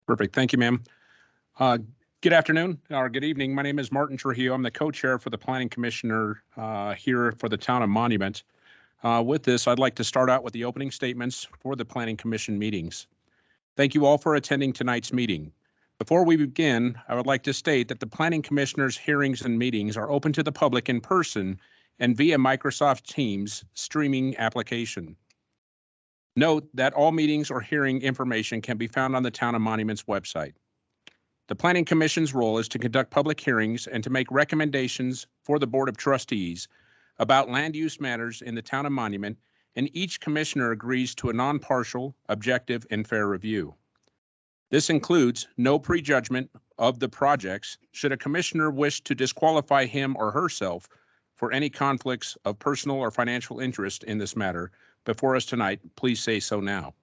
Perfect. Thank you, ma'am. Good afternoon or good evening. My name is Martin Trujillo. I'm the co-chair for the Planning Commissioner here for the Town of Monument. With this, I'd like to start out with the opening statements for the Planning Commission meetings. Thank you all for attending tonight's meeting. Before we begin, I would like to state that the Planning Commissioner's hearings and meetings are open to the public in person and via Microsoft Teams streaming application. Note that all meetings or hearing information can be found on the Town of Monument's website. The Planning Commission's role is to conduct public hearings and to make recommendations for the Board of Trustees about land use matters in the Town of Monument, and each commissioner agrees to a non-partial, objective, and fair review. This includes no prejudgment of the projects should a commissioner wish to disqualify him or herself for any conflicts of personal or financial interest in this matter before us tonight. Please say so now.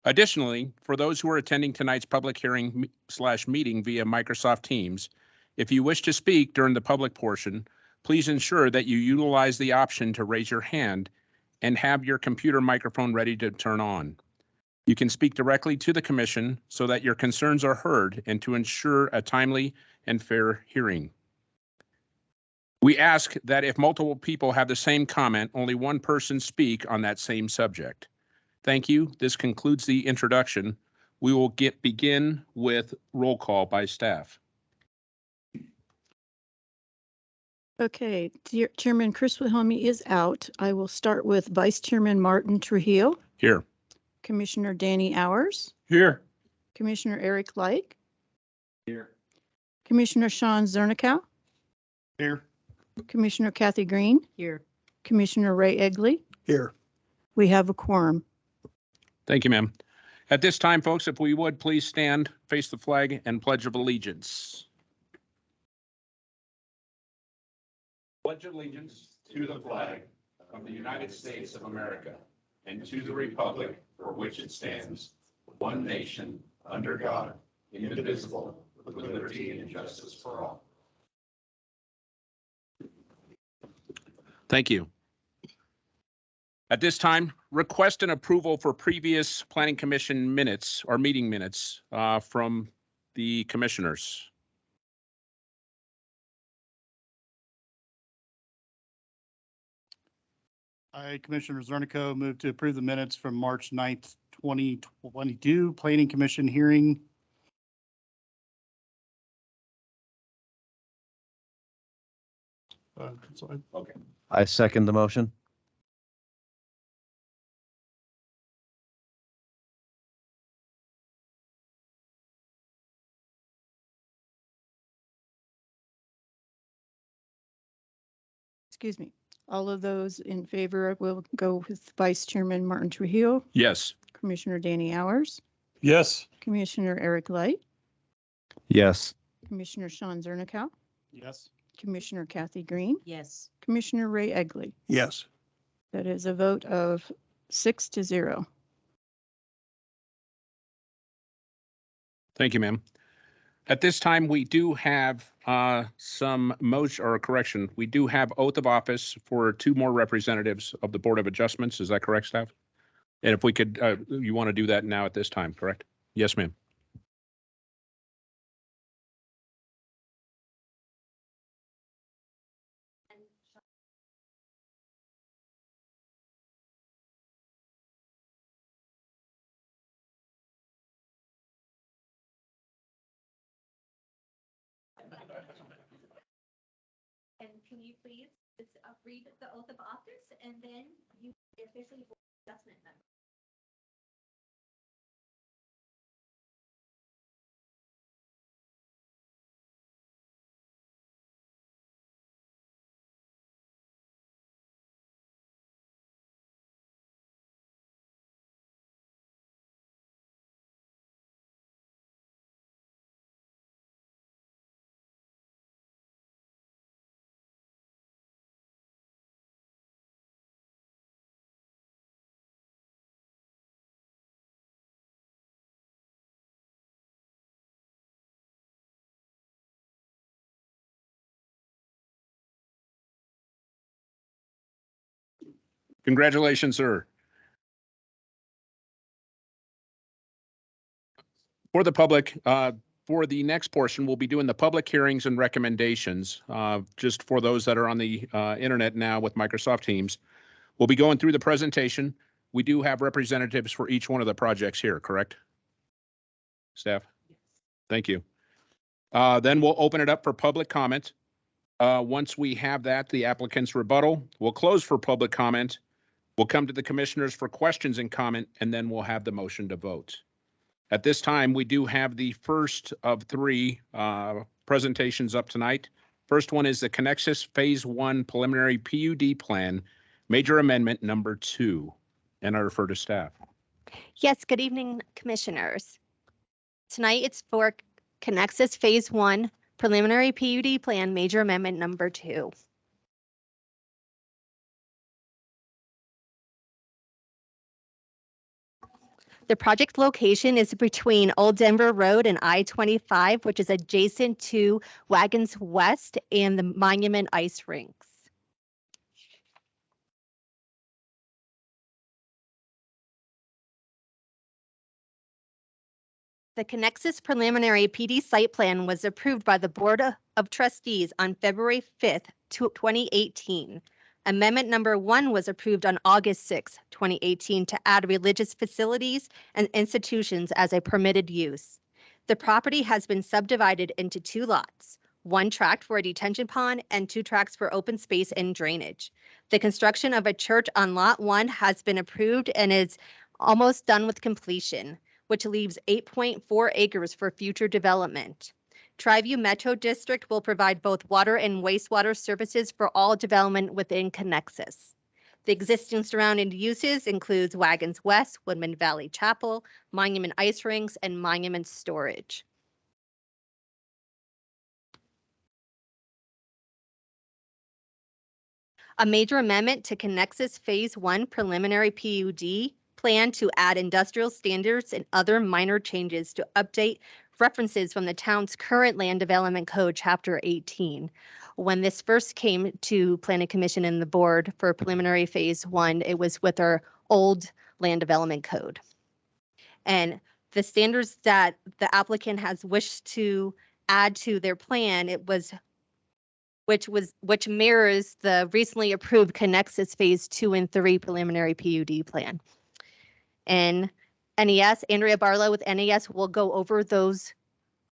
Additionally, for those who are attending tonight's public hearing/meeting via Microsoft Teams, if you wish to speak during the public portion, please ensure that you utilize the option to raise your hand and have your computer microphone ready to turn on. You can speak directly to the commission so that your concerns are heard and to ensure a timely and fair hearing. We ask that if multiple people have the same comment, only one person speak on that same subject. Thank you. This concludes the introduction. We will begin with roll call by staff. Okay, Chairman Chris Wilhelmi is out. I will start with Vice Chairman Martin Trujillo. Here. Commissioner Danny Hours. Here. Commissioner Eric Like. Here. Commissioner Sean Zernikow. Here. Commissioner Kathy Green. Here. Commissioner Ray Egley. Here. We have a quorum. Thank you, ma'am. At this time, folks, if we would please stand, face the flag, and pledge of allegiance. Pledge allegiance to the flag of the United States of America and to the republic for which it stands, one nation, under God, indivisible, with liberty and justice for all. Thank you. At this time, request an approval for previous Planning Commission minutes or meeting minutes from the commissioners. I, Commissioner Zernikow, move to approve the minutes from March 9th, 2022 Planning Commission hearing. Okay. I second the motion. Excuse me. All of those in favor will go with Vice Chairman Martin Trujillo. Yes. Commissioner Danny Hours. Yes. Commissioner Eric Light. Yes. Commissioner Sean Zernikow. Yes. Commissioner Kathy Green. Yes. Commissioner Ray Egley. Yes. That is a vote of 6-0. Thank you, ma'am. At this time, we do have some motion or correction. We do have oath of office for 2 more representatives of the Board of Adjustments. Is that correct, staff? And if we could, you want to do that now at this time, correct? Yes, ma'am. And can you please just read the oath of office and then you officially Board of Adjustment member. Congratulations, sir. For the public, for the next portion, we'll be doing the public hearings and recommendations. Just for those that are on the internet now with Microsoft Teams, we'll be going through the presentation. We do have representatives for each one of the projects here, correct? Staff? Thank you. Then we'll open it up for public comment. Once we have that, the applicant's rebuttal, we'll close for public comment. We'll come to the commissioners for questions and comment, and then we'll have the motion to vote. At this time, we do have the first of three presentations up tonight. First one is the Connexus Phase 1 Preliminary PUD Plan, Major Amendment Number 2. And I refer to staff. Yes, good evening, commissioners. Tonight it's for Connexus Phase 1 Preliminary PUD Plan Major Amendment Number 2. The project location is between Old Denver Road and I-25, which is adjacent to Wagons West and the Monument Ice Rinks. The Connexus Preliminary PD Site Plan was approved by the Board of Trustees on February 5th, 2018. Amendment number 1 was approved on August 6, 2018 to add religious facilities and institutions as a permitted use. The property has been subdivided into 2 lots, 1 tract for a detention pond and 2 tracts for open space and drainage. The construction of a church on Lot 1 has been approved and is almost done with completion, which leaves 8.4 acres for future development. Triview Metro District will provide both water and wastewater services for all development within Connexus. The existing surrounding uses includes Wagons West, Woodman Valley Chapel, Monument Ice Rinks, and Monument Storage. A major amendment to Connexus Phase 1 Preliminary PUD Plan to add industrial standards and other minor changes to update references from the town's current Land Development Code, Chapter 18. When this first came to Planning Commission and the board for preliminary Phase 1, it was with our old Land Development Code. And the standards that the applicant has wished to add to their plan, which mirrors the recently approved Connexus Phase 2 and 3 preliminary PUD plan. And NES, Andrea Barlow with NES will go over those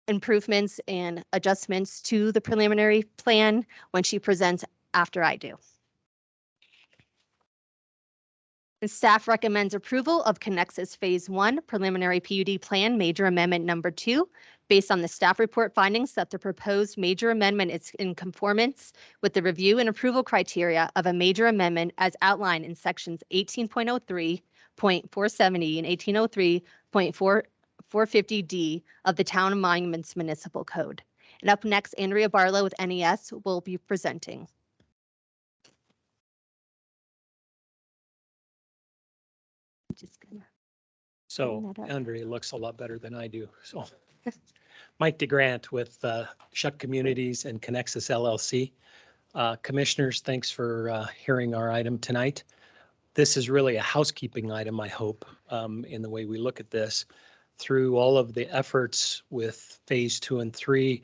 improvements and adjustments to the preliminary plan when she presents after I do. And staff recommends approval of Connexus Phase 1 Preliminary PUD Plan Major Amendment Number 2 based on the staff report findings that the proposed major amendment is in conformance with the review and approval criteria of a major amendment as outlined in sections 18.03.470 and 1803.450D of the Town of Monuments Municipal Code. And up next, Andrea Barlow with NES will be presenting. Just gonna So Bring that up. Andrea looks a lot better than I do. So Mike DeGrant with Shuck Communities and Connexus LLC. Commissioners, thanks for hearing our item tonight. This is really a housekeeping item, I hope, in the way we look at this. Through all of the efforts with Phase 2 and 3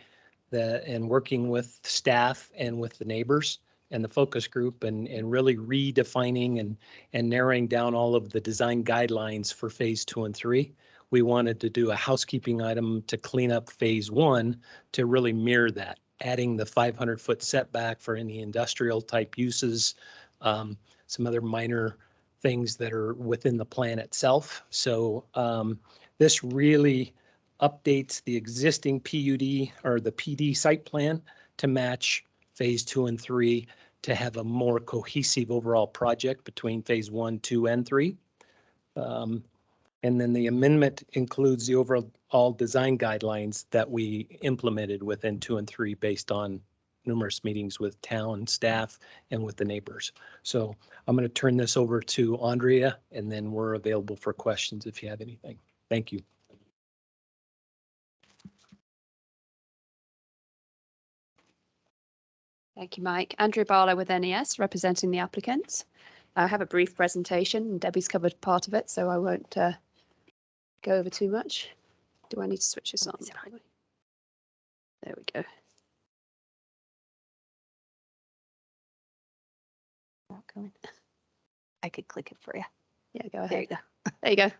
and working with staff and with the neighbors and the focus group and really redefining and narrowing down all of the design guidelines for Phase 2 and 3. We wanted to do a housekeeping item to clean up Phase 1 to really mirror that, adding the 500-foot setback for any industrial type uses, some other minor things that are within the plan itself. So this really updates the existing PUD or the PD site plan to match Phase 2 and 3 to have a more cohesive overall project between Phase 1, 2, and 3. And then the amendment includes the overall design guidelines that we implemented within 2 and 3 based on numerous meetings with town staff and with the neighbors. So I'm going to turn this over to Andrea, and then we're available for questions if you have anything. Thank you. Thank you, Mike. Andrea Barlow with NES, representing the applicants. I have a brief presentation, and Debbie's covered part of it, so I won't go over too much. Do I need to switch this on? Is it on? There we go. Not going. I could click it for you. Yeah, go There ahead. you go. There you go.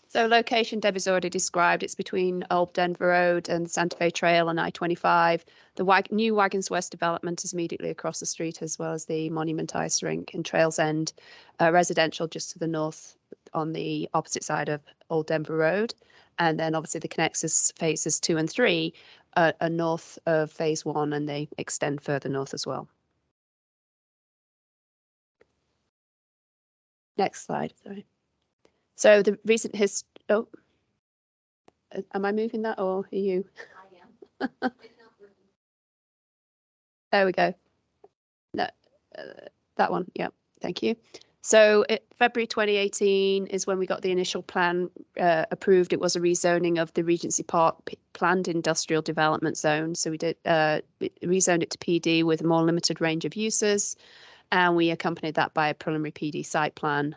So location Debbie's already described. It's between Old Denver Road and Santa Fe Trail and I-25. The new Wagons West development is immediately across the street, as well as the Monument Ice Rink and Trails End residential just to the north on the opposite side of Old Denver Road. And then obviously the Connexus phases 2 and 3 are north of phase 1, and they extend further north as well. Next slide, sorry. So the recent am I moving that or are you? I am. It's not working. There we go. No, that one. Yeah, thank you. So February 2018 is when we got the initial plan approved. It was a rezoning of the Regency Park planned industrial development zone. So we did rezoned it to PD with a more limited range of uses, and we accompanied that by a preliminary PD site plan.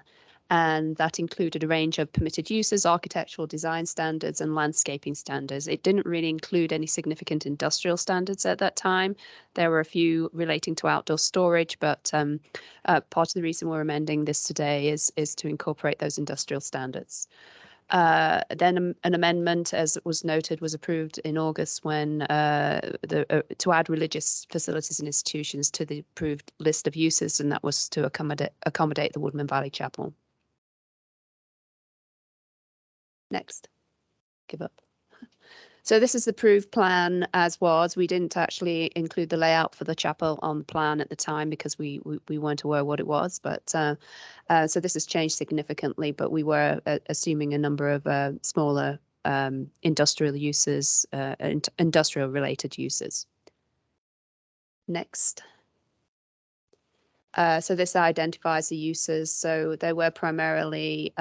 And that included a range of permitted uses, architectural design standards, and landscaping standards. It didn't really include any significant industrial standards at that time. There were a few relating to outdoor storage, but part of the reason we're amending this today is to incorporate those industrial standards. Then an amendment, as was noted, was approved in August when to add religious facilities and institutions to the approved list of uses, and that was to accommodate the Woodman Valley Chapel. Next, give up. So this is the approved plan as was. We didn't actually include the layout for the chapel on the plan at the time because we weren't aware what it was. But so this has changed significantly, but we were assuming a number of smaller industrial uses, industrial related uses. Next. So this identifies the uses. So they were primarily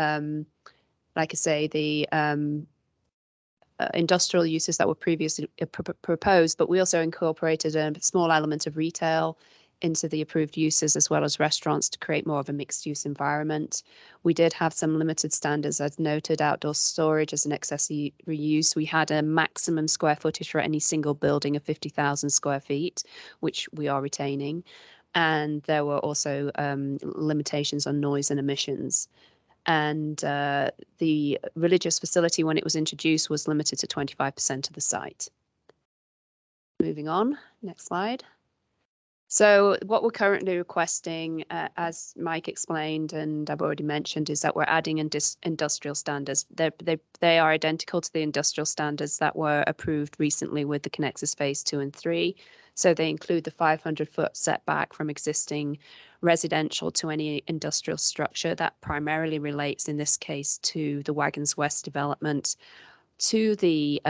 like I say, the industrial uses that were previously proposed, but we also incorporated a small element of retail into the approved uses, as well as restaurants, to create more of a mixed use environment. We did have some limited standards, as noted, outdoor storage as an accessory use. We had a maximum square footage for any single building of 50,000 square feet, which we are retaining. And there were also limitations on noise and emissions. And the religious facility, when it was introduced, was limited to 25% of the site. Moving on, next slide. So what we're currently requesting, as Mike explained and I've already mentioned, is that we're adding industrial standards. They are identical to the industrial standards that were approved recently with the Connexus Phase 2 and 3. So they include the 500-foot setback from existing residential to any industrial structure. That primarily relates, in this case, to the Wagons West development, to the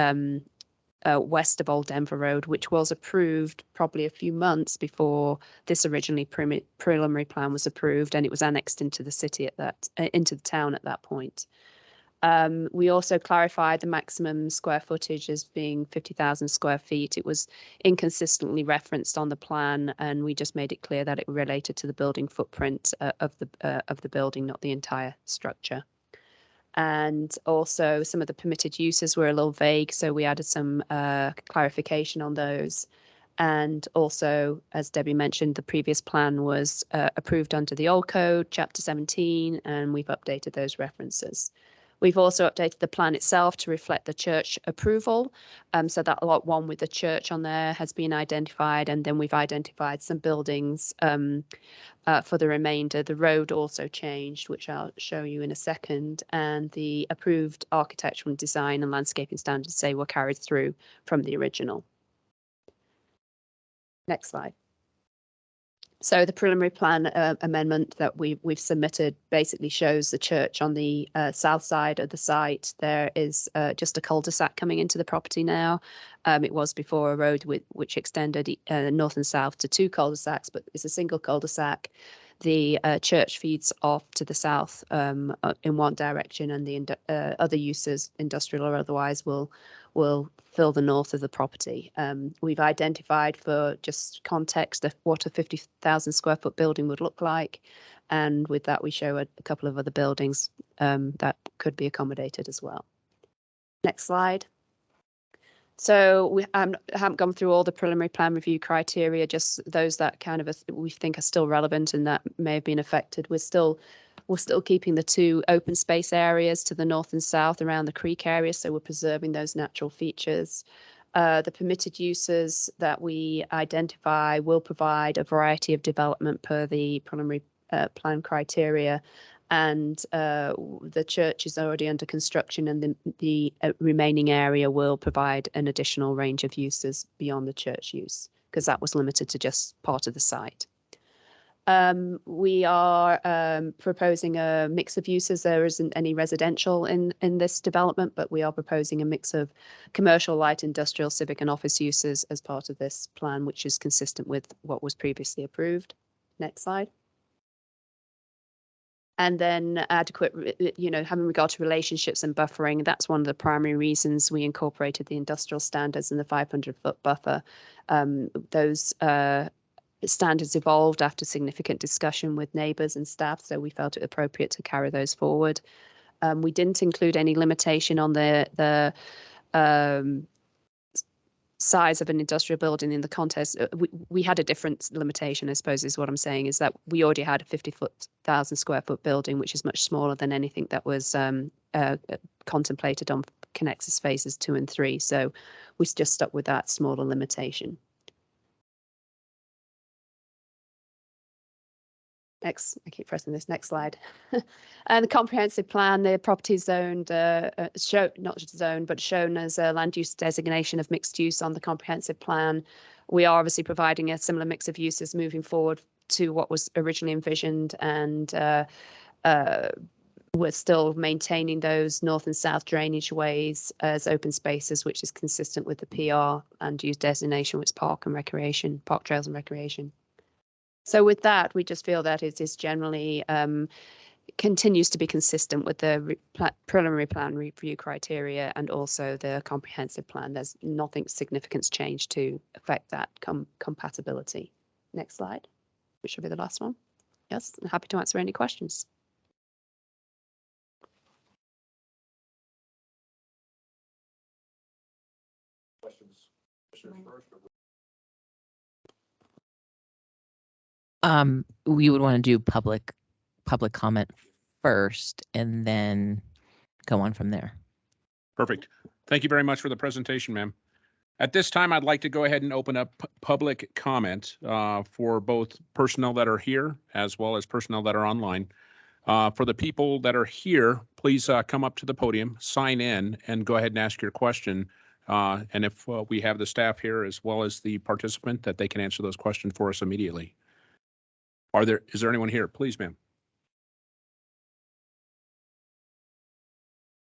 west of Old Denver Road, which was approved probably a few months before this originally preliminary plan was approved, and it was annexed into the city at that into the town at that point. We also clarified the maximum square footage as being 50,000 square feet. It was inconsistently referenced on the plan, and we just made it clear that it related to the building footprint of the building, not the entire structure. And also some of the permitted uses were a little vague, so we added some clarification on those. And also, as Debbie mentioned, the previous plan was approved under the old code, Chapter 17, and we've updated those references. We've also updated the plan itself to reflect the church approval. So that lot 1 with the church on there has been identified, and then we've identified some buildings for the remainder. The road also changed, which I'll show you in a second, and the approved architectural design and landscaping standards were carried through from the original. Next slide. So the preliminary plan amendment that we've submitted basically shows the church on the south side of the site. There is just a cul-de-sac coming into the property now. It was before a road which extended north and south to 2 cul-de-sacs, but it's a single cul-de-sac. The church feeds off to the south in one direction, and the other uses, industrial or otherwise, will fill the north of the property. We've identified, for just context, of what a 50,000 square foot building would look like. And with that, we show a couple of other buildings that could be accommodated as well. Next slide. So we haven't gone through all the preliminary plan review criteria, just those that kind of we think are still relevant and that may have been affected. We're still keeping the 2 open space areas to the north and south around the creek area, so we're preserving those natural features. The permitted uses that we identify will provide a variety of development per the preliminary plan criteria. And the church is already under construction, and the remaining area will provide an additional range of uses beyond the church use, because that was limited to just part of the site. We are proposing a mix of uses. There isn't any residential in this development, but we are proposing a mix of commercial, light industrial, civic and office uses as part of this plan, which is consistent with what was previously approved. Next slide. And then adequate, having regard to relationships and buffering, that's one of the primary reasons we incorporated the industrial standards and the 500-foot buffer. Those standards evolved after significant discussion with neighbours and staff, so we felt it appropriate to carry those forward. We didn't include any limitation on the size of an industrial building in the context. We had a different limitation, I suppose, is what I'm saying, is that we already had a 50,000 square foot building, which is much smaller than anything that was contemplated on Connexus phases 2 and 3. So we just stuck with that smaller limitation. I keep pressing this next slide. And the comprehensive plan, the property zoned, not just zoned, but shown as a land use designation of mixed use on the comprehensive plan. We are obviously providing a similar mix of uses moving forward to what was originally envisioned, and we're still maintaining those north and south drainage ways as open spaces, which is consistent with the PR land use designation, which is park trails and recreation. So with that, we just feel that it is generally continues to be consistent with the preliminary plan review criteria and also the comprehensive plan. There's nothing significant changed to affect that compatibility. Next slide, which will be the last one. Yes, I'm happy to answer any questions. We would want to do public comment first and then go on from there. Perfect. Thank you very much for the presentation, ma'am. At this time, I'd like to go ahead and open up public comment for both personnel that are here as well as personnel that are online. For the people that are here, please come up to the podium, sign in, and go ahead and ask your question. And if we have the staff here as well as the participant, that they can answer those questions for us immediately. Is there anyone here? Please, ma'am.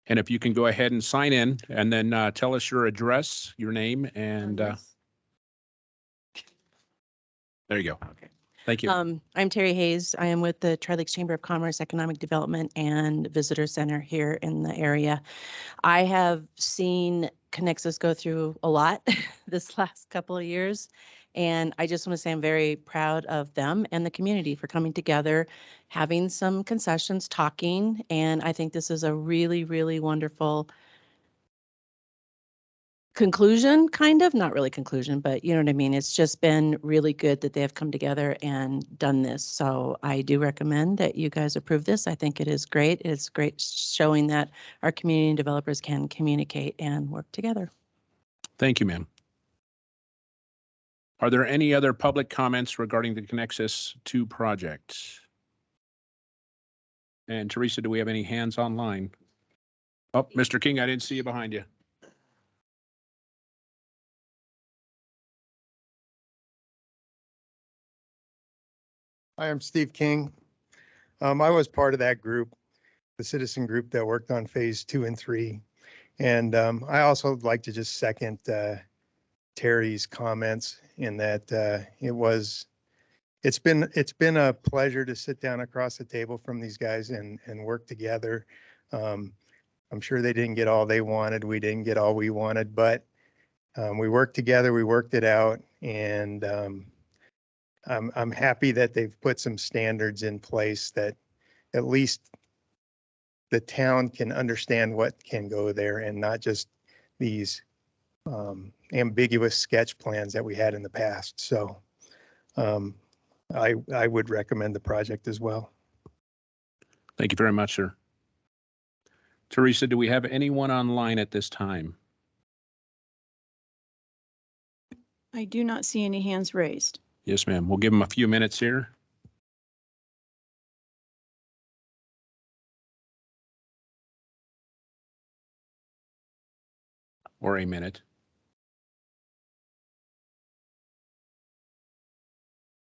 And if you can go ahead and sign in and then tell us your address, your name, and there you go. Okay. Thank you. I'm Terry Hayes. I am with the Tri-Lakes Chamber of Commerce, Economic Development and Visitor Center here in the area. I have seen Connexus go through a lot this last couple of years. And I just want to say I'm very proud of them and the community for coming together, having some concessions, talking. And I think this is a really, really wonderful conclusion, kind of, not really conclusion, but you know what I mean? It's just been really good that they have come together and done this. So I do recommend that you guys approve this. I think it is great. It's great showing that our community and developers can communicate and work together. Thank you, ma'am. Are there any other public comments regarding the Connexus 2 project? And Teresa, do we have any hands online? Oh, Mr. King, I didn't see you behind you. Hi, I'm Steve King. I was part of that group, the citizen group that worked on phase 2 and 3. And I also would like to just second Terry's comments in that it's been a pleasure to sit down across the table from these guys and work together. I'm sure they didn't get all they wanted. We didn't get all we wanted, but we worked together, we worked it out, and I'm happy that they've put some standards in place that at least the town can understand what can go there and not just these ambiguous sketch plans that we had in the past. So I would recommend the project as well. Thank you very much, sir. Teresa, do we have anyone online at this time? I do not see any hands raised. Yes, ma'am. We'll give them a few minutes here. Or a minute.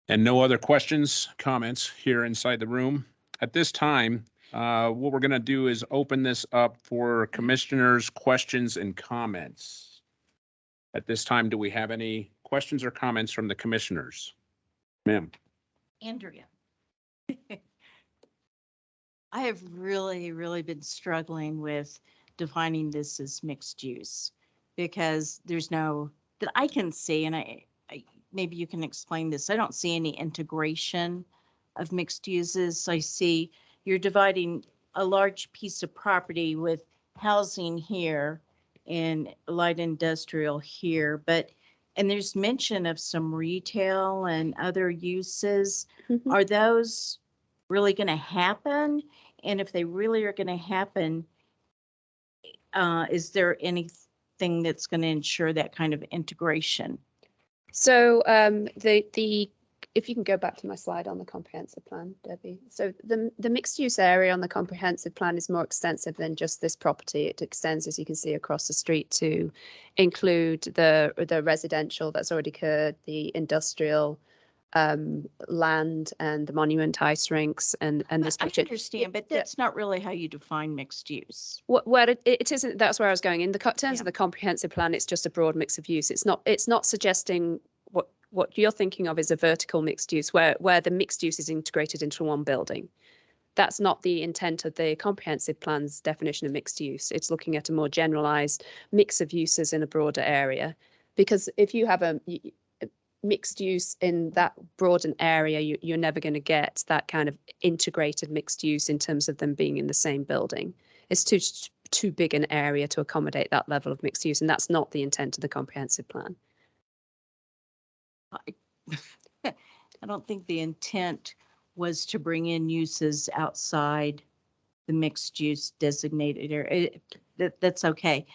And no other questions, comments here inside the room. At this time, what we're going to do is open this up for commissioners' questions and comments. At this time, do we have any questions or comments from the commissioners? Ma'am. Andrea. I have really been struggling with defining this as mixed use because there's no, that I can see, and I maybe you can explain this. I don't see any integration of mixed uses. I see you're dividing a large piece of property with housing here and light industrial here, and there's mention of some retail and other uses. Mhm. Are those really going to happen? And if they really are going to happen, is there anything that's going to ensure that kind of integration? So if you can go back to my slide on the comprehensive plan, Debbie. So the mixed use area on the comprehensive plan is more extensive than just this property. It extends, as you can see, across the street to include the residential that's already occurred, the industrial land, and the monument ice rinks, and this. I understand, but that's not really how you define mixed use. Well, it isn't. That's where I was going. In the terms Yeah. of the comprehensive plan, it's just a broad mix of use. It's not suggesting what you're thinking of is a vertical mixed use where the mixed use is integrated into one building. That's not the intent of the comprehensive plan's definition of mixed use. It's looking at a more generalized mix of uses in a broader area. Because if you have a mixed use in that broadened area, you're never going to get that kind of integrated mixed use in terms of them being in the same building. It's too big an area to accommodate that level of mixed use, and that's not the intent of the comprehensive plan. I don't think the intent was to bring in uses outside the mixed use designated area. That's okay.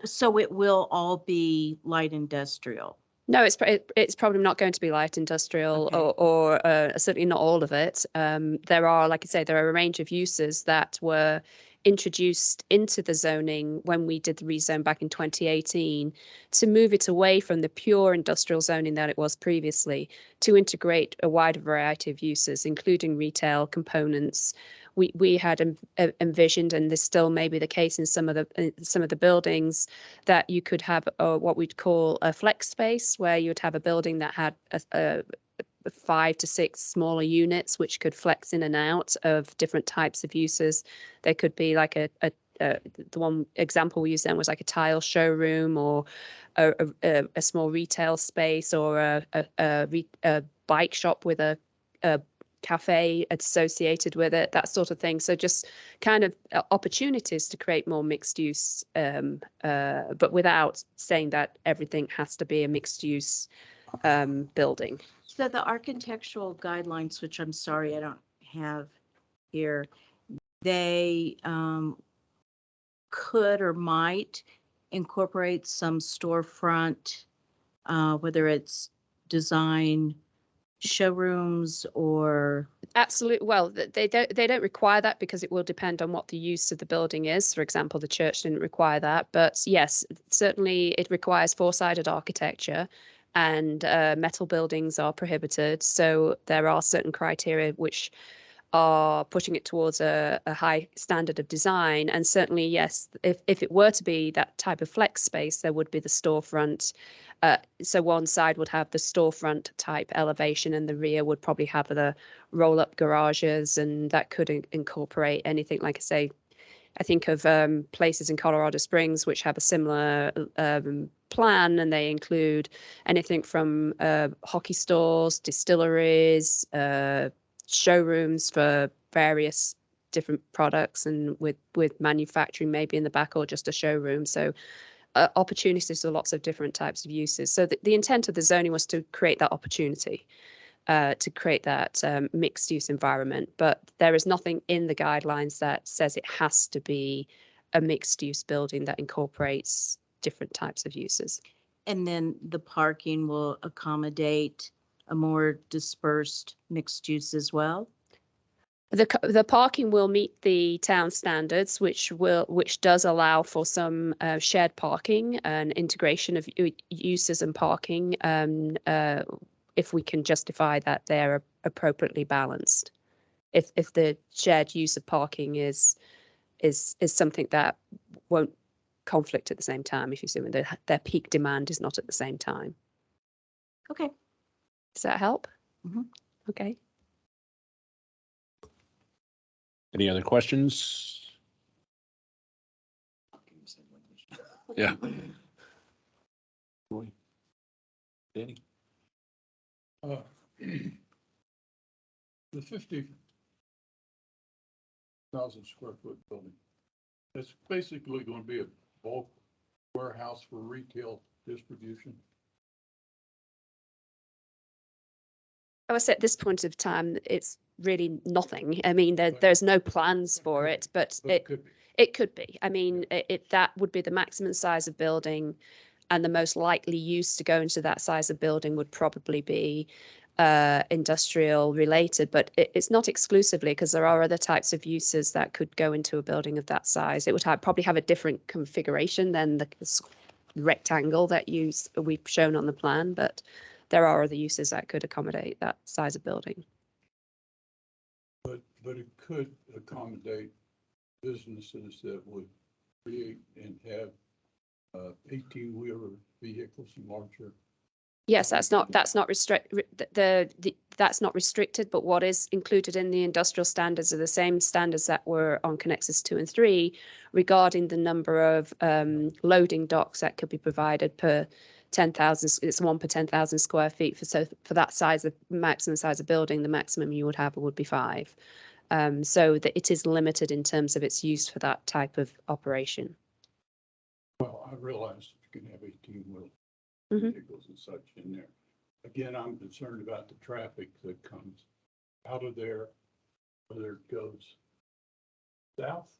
So it will all be light industrial. No, it's probably not going to be light industrial, Okay. or certainly not all of it. There are, like I say, there are a range of uses that were introduced into the zoning when we did the rezone back in 2018 to move it away from the pure industrial zoning that it was previously to integrate a wider variety of uses, including retail components. We had envisioned, and this still may be the case in some of the buildings, that you could have what we'd call a flex space, where you would have a building that had a 5 to 6 smaller units, which could flex in and out of different types of uses. There could be like the one example we used then was like a tile showroom, or a small retail space, or a bike shop with a cafe associated with it, that sort of thing. So just kind of opportunities to create more mixed use, but without saying that everything has to be a mixed use building. So the architectural guidelines, which I'm sorry I don't have here, they could or might incorporate some storefront, whether it's design showrooms or. Absolutely. Well, they don't require that because it will depend on what the use of the building is. For example, the church didn't require that, but yes, certainly it requires four-sided architecture, and metal buildings are prohibited. So there are certain criteria which are pushing it towards a high standard of design. And certainly, yes, if it were to be that type of flex space, there would be the storefront. So one side would have the storefront type elevation, and the rear would probably have the roll-up garages, and that could incorporate anything, like I say. I think of places in Colorado Springs which have a similar plan, and they include anything from hockey stores, distilleries, showrooms for various different products and with manufacturing maybe in the back or just a showroom. So opportunities for lots of different types of uses. So the intent of the zoning was to create that opportunity, to create that mixed use environment. But there is nothing in the guidelines that says it has to be a mixed use building that incorporates different types of uses. And then the parking will accommodate a more dispersed mixed use as well? The parking will meet the town standards, which does allow for some shared parking and integration of uses and parking, if we can justify that they're appropriately balanced. If the shared use of parking is something that won't conflict at the same time, if you see when their peak demand is not at the same time. Okay. Does that help? Mhm. Okay. Any other questions? Yeah. Roy? Danny? The 50,000 square foot building, it's basically going to be a bulk warehouse for retail distribution. I would say at this point of time, it's really nothing. I mean, there's no plans for it, but But could be. it could be. I mean, that would be the maximum size of building, and the most likely use to go into that size of building would probably be industrial related, but it's not exclusively, because there are other types of uses that could go into a building of that size. It would probably have a different configuration than the rectangle that we've shown on the plan, but there are other uses that could accommodate that size of building. But it could accommodate businesses that would create and have 18-wheeler vehicles and larger. Yes, that's not restricted, but what is included in the industrial standards are the same standards that were on Connexus 2 and 3 regarding the number of loading docks that could be provided per 10,000. It's 1 per 10,000 square feet. For that size of maximum size of building, the maximum you would have would be 5. So that it is limited in terms of its use for that type of operation. Well, I realize you can have 18-wheeler vehicles and such in there. Again, I'm concerned about the traffic that comes out of there, whether it goes south,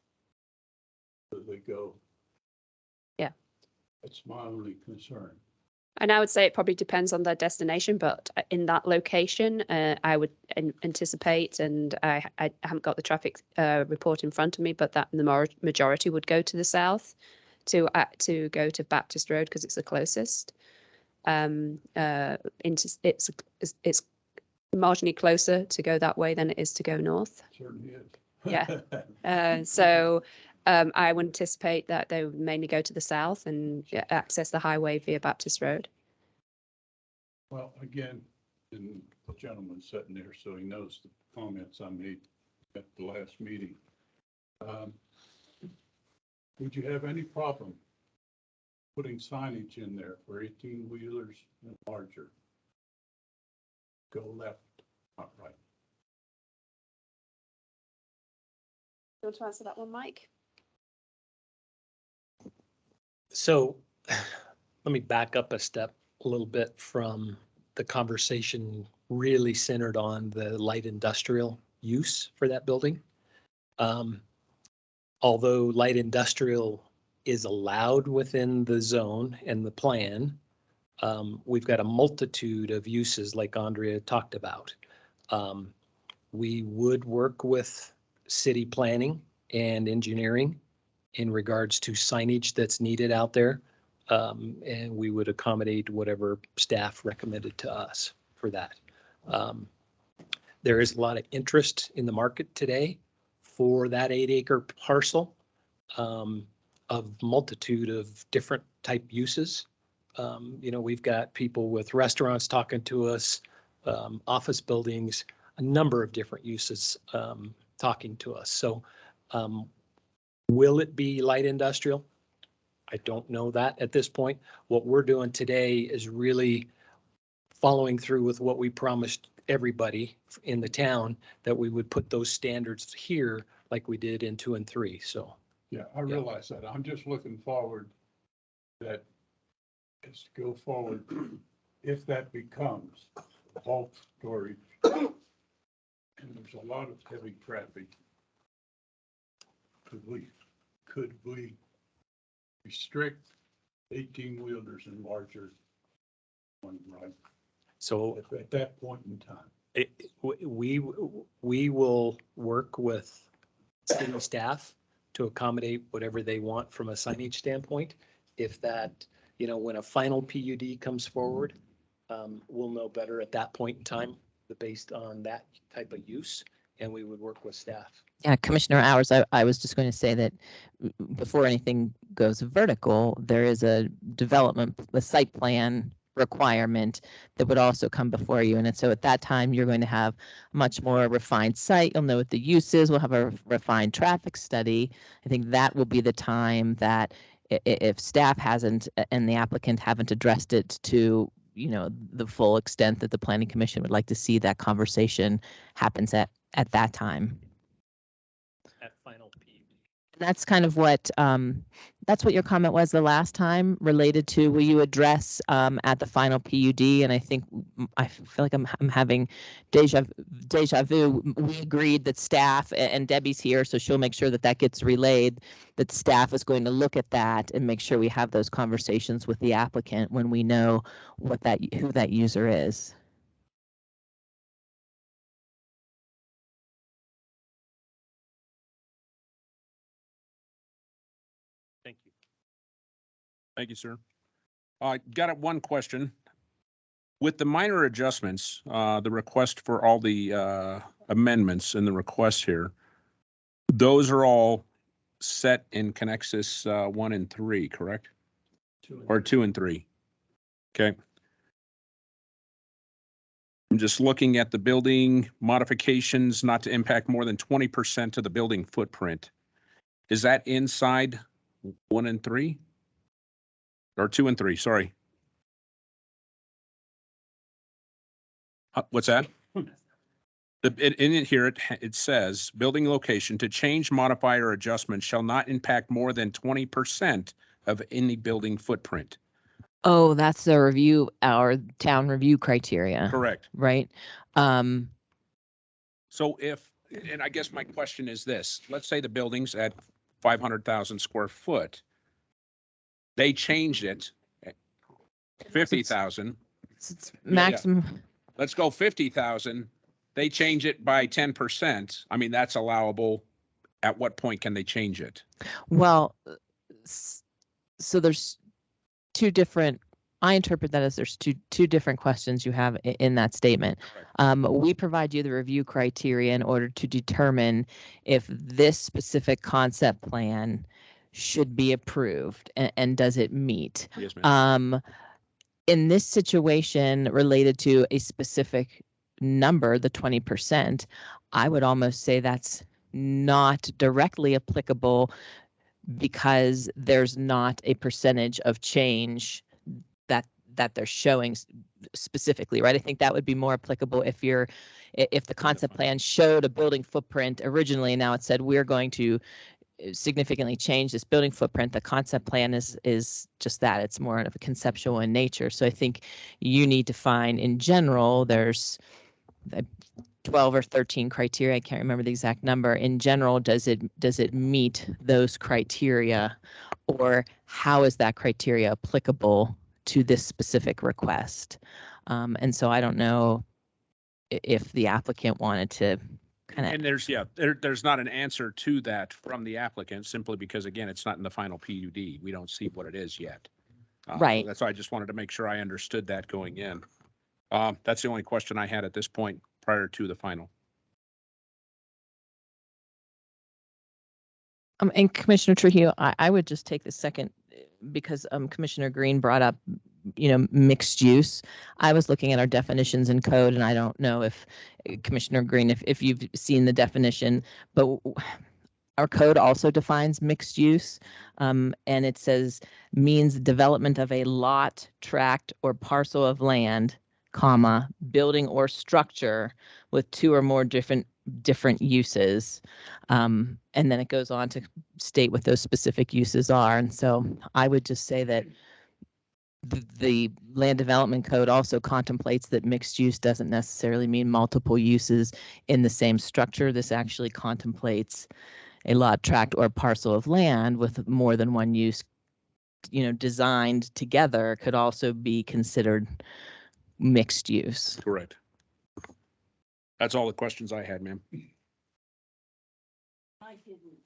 or they go. Yeah. That's my only concern. And I would say it probably depends on their destination, but in that location, I would anticipate, and I haven't got the traffic report in front of me, but that the majority would go to the south to go to Baptist Road because it's the closest. It's marginally closer to go that way than it is to go north. Certainly is. Yeah. So I would anticipate that they would mainly go to the south and access the highway via Baptist Road. Well, again, and the gentleman's sitting there, so he knows the comments I made at the last meeting. Would you have any problem putting signage in there for 18-wheelers and larger? Go left, not right. You want to answer that one, Mike? So let me back up a step a little bit from the conversation really centered on the light industrial use for that building. Although light industrial is allowed within the zone and the plan, we've got a multitude of uses like Andrea talked about. We would work with city planning and engineering in regards to signage that's needed out there. And we would accommodate whatever staff recommended to us for that. There is a lot of interest in the market today for that 8-acre parcel of multitude of different type uses. We've got people with restaurants talking to us, office buildings, a number of different uses talking to us. So will it be light industrial? I don't know that at this point. What we're doing today is really following through with what we promised everybody in the town, that we would put those standards here like we did in 2 and 3. So Yeah, I realize that. I'm just looking forward that as to go forward, if that becomes bulk storage, and there's a lot of heavy traffic, could we restrict 18-wheelers and larger one, right? so At that point in time. we will work with city staff to accommodate whatever they want from a signage standpoint. If that, when a final PUD comes forward, we'll know better at that point in time, based on that type of use, and we would work with staff. Yeah, Commissioner Hours, I was just going to say that before anything goes vertical, there is a site plan requirement that would also come before you. And so at that time, you're going to have a much more refined site. You'll know what the use is. We'll have a refined traffic study. I think that will be the time that if staff hasn't and the applicant haven't addressed it to the full extent that the Planning Commission would like to see, that conversation happens at that time. At final PUD. That's kind of what that's what your comment was the last time, related to will you address at the final PUD? And I think I feel like I'm having deja vu. We agreed that staff, and Debbie's here, so she'll make sure that gets relayed, that staff is going to look at that and make sure we have those conversations with the applicant when we know who that user is. Thank you. Thank you, sir. Got one question. With the minor adjustments, the request for all the amendments and the requests here, those are all set in Connexus 1 and 3, correct? 2 and 3. Okay. I'm just looking at the building modifications not to impact more than 20% of the building footprint. Is that inside 1 and 3? Or 2 and 3, sorry. What's that? In it here, it says, building location to change, modify, or adjustment shall not impact more than 20% of any building footprint. Oh, that's our town review criteria. Correct. Right. So and I guess my question is this, let's say the building's at 500,000 square foot. They changed it, 50,000. It's maximum. Yeah. Let's go 50,000. They change it by 10%. I mean, that's allowable. At what point can they change it? Well, so there's two different, I interpret that as there's two different questions you have in that statement. We provide you the review criteria in order to determine if this specific concept plan should be approved and does it meet. Yes, ma'am. In this situation related to a specific number, the 20%, I would almost say that's not directly applicable because there's not a percentage of change that they're showing specifically, right? I think that would be more applicable if the concept plan showed a building footprint originally, and now it said we're going to significantly change this building footprint. The concept plan is just that. It's more of a conceptual in nature. So I think you need to find, in general, there's 12 or 13 criteria. I can't remember the exact number. In general, does it meet those criteria, or how is that criteria applicable to this specific request? And so I don't know if the applicant wanted to kind of. And there's not an answer to that from the applicant, simply because, again, it's not in the final PUD. We don't see what it is yet. Right. That's why I just wanted to make sure I understood that going in. That's the only question I had at this point prior to the final. And Commissioner Trujillo, I would just take the second, because Commissioner Green brought up, mixed use. I was looking at our definitions in code, and I don't know if Commissioner Green, if you've seen the definition, but our code also defines mixed use, and it says means development of a lot, tract, or parcel of land, comma, building or structure with two or more different different uses. And then it goes on to state what those specific uses are. And so I would just say that the land development code also contemplates that mixed use doesn't necessarily mean multiple uses in the same structure. This actually contemplates a lot, tract, or parcel of land with more than one use, designed together could also be considered mixed use. Correct. That's all the questions I had, ma'am. I didn't,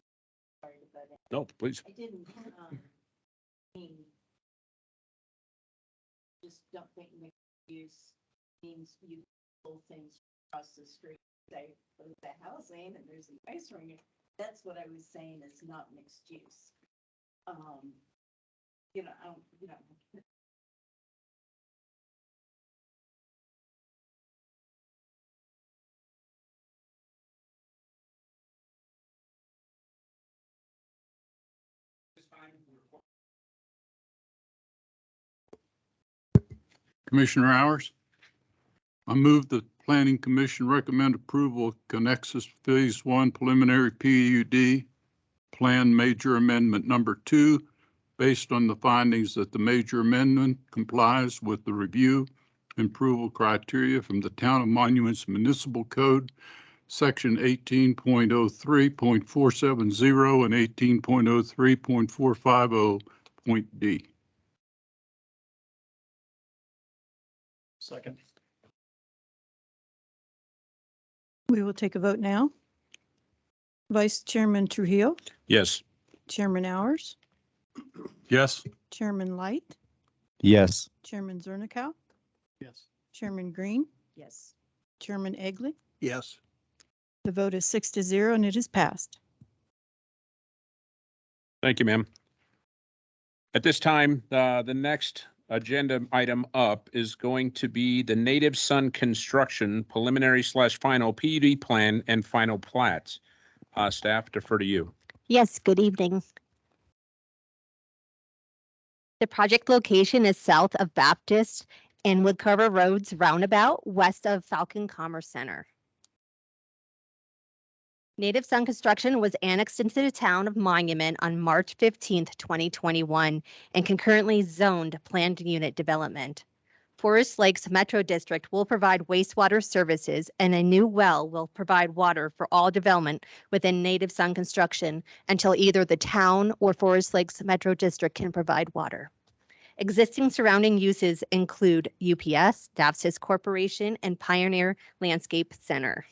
sorry about that. No, please. I didn't, mean, just don't think mixed use means you pull things across the street, say, there's the housing and there's the ice rink. That's what I was saying is not mixed use. I don't, Commissioner Hours? I move the Planning Commission recommend approval of Connexus Phase 1 preliminary PUD Plan Major Amendment Number 2, based on the findings that the major amendment complies with the review and approval criteria from the Town of Monuments Municipal Code, Section 18.03.470 and 18.03.450. Second. We will take a vote now. Vice Chairman Trujillo, Yes. Chairman Hours, Yes. Chairman Light, Yes. Chairman Zernicka, Yes. Chairman Green, yes. Chairman Egley. Yes. The vote is 6-0 and it is passed. Thank you, ma'am. At this time, the next agenda item up is going to be the Native Sun Construction preliminary/final PUD plan and final plats. Staff, defer to you. Yes, good evening. The project location is south of Baptist and Woodcarver Roads roundabout, west of Falcon Commerce Center. Native Sun Construction was annexed into the town of Monument on March 15th, 2021, and concurrently zoned planned unit development. Forest Lakes Metro District will provide wastewater services, and a new well will provide water for all development within Native Sun Construction until either the town or Forest Lakes Metro District can provide water. Existing surrounding uses include UPS, Davsis Corporation, and Pioneer Landscape Center.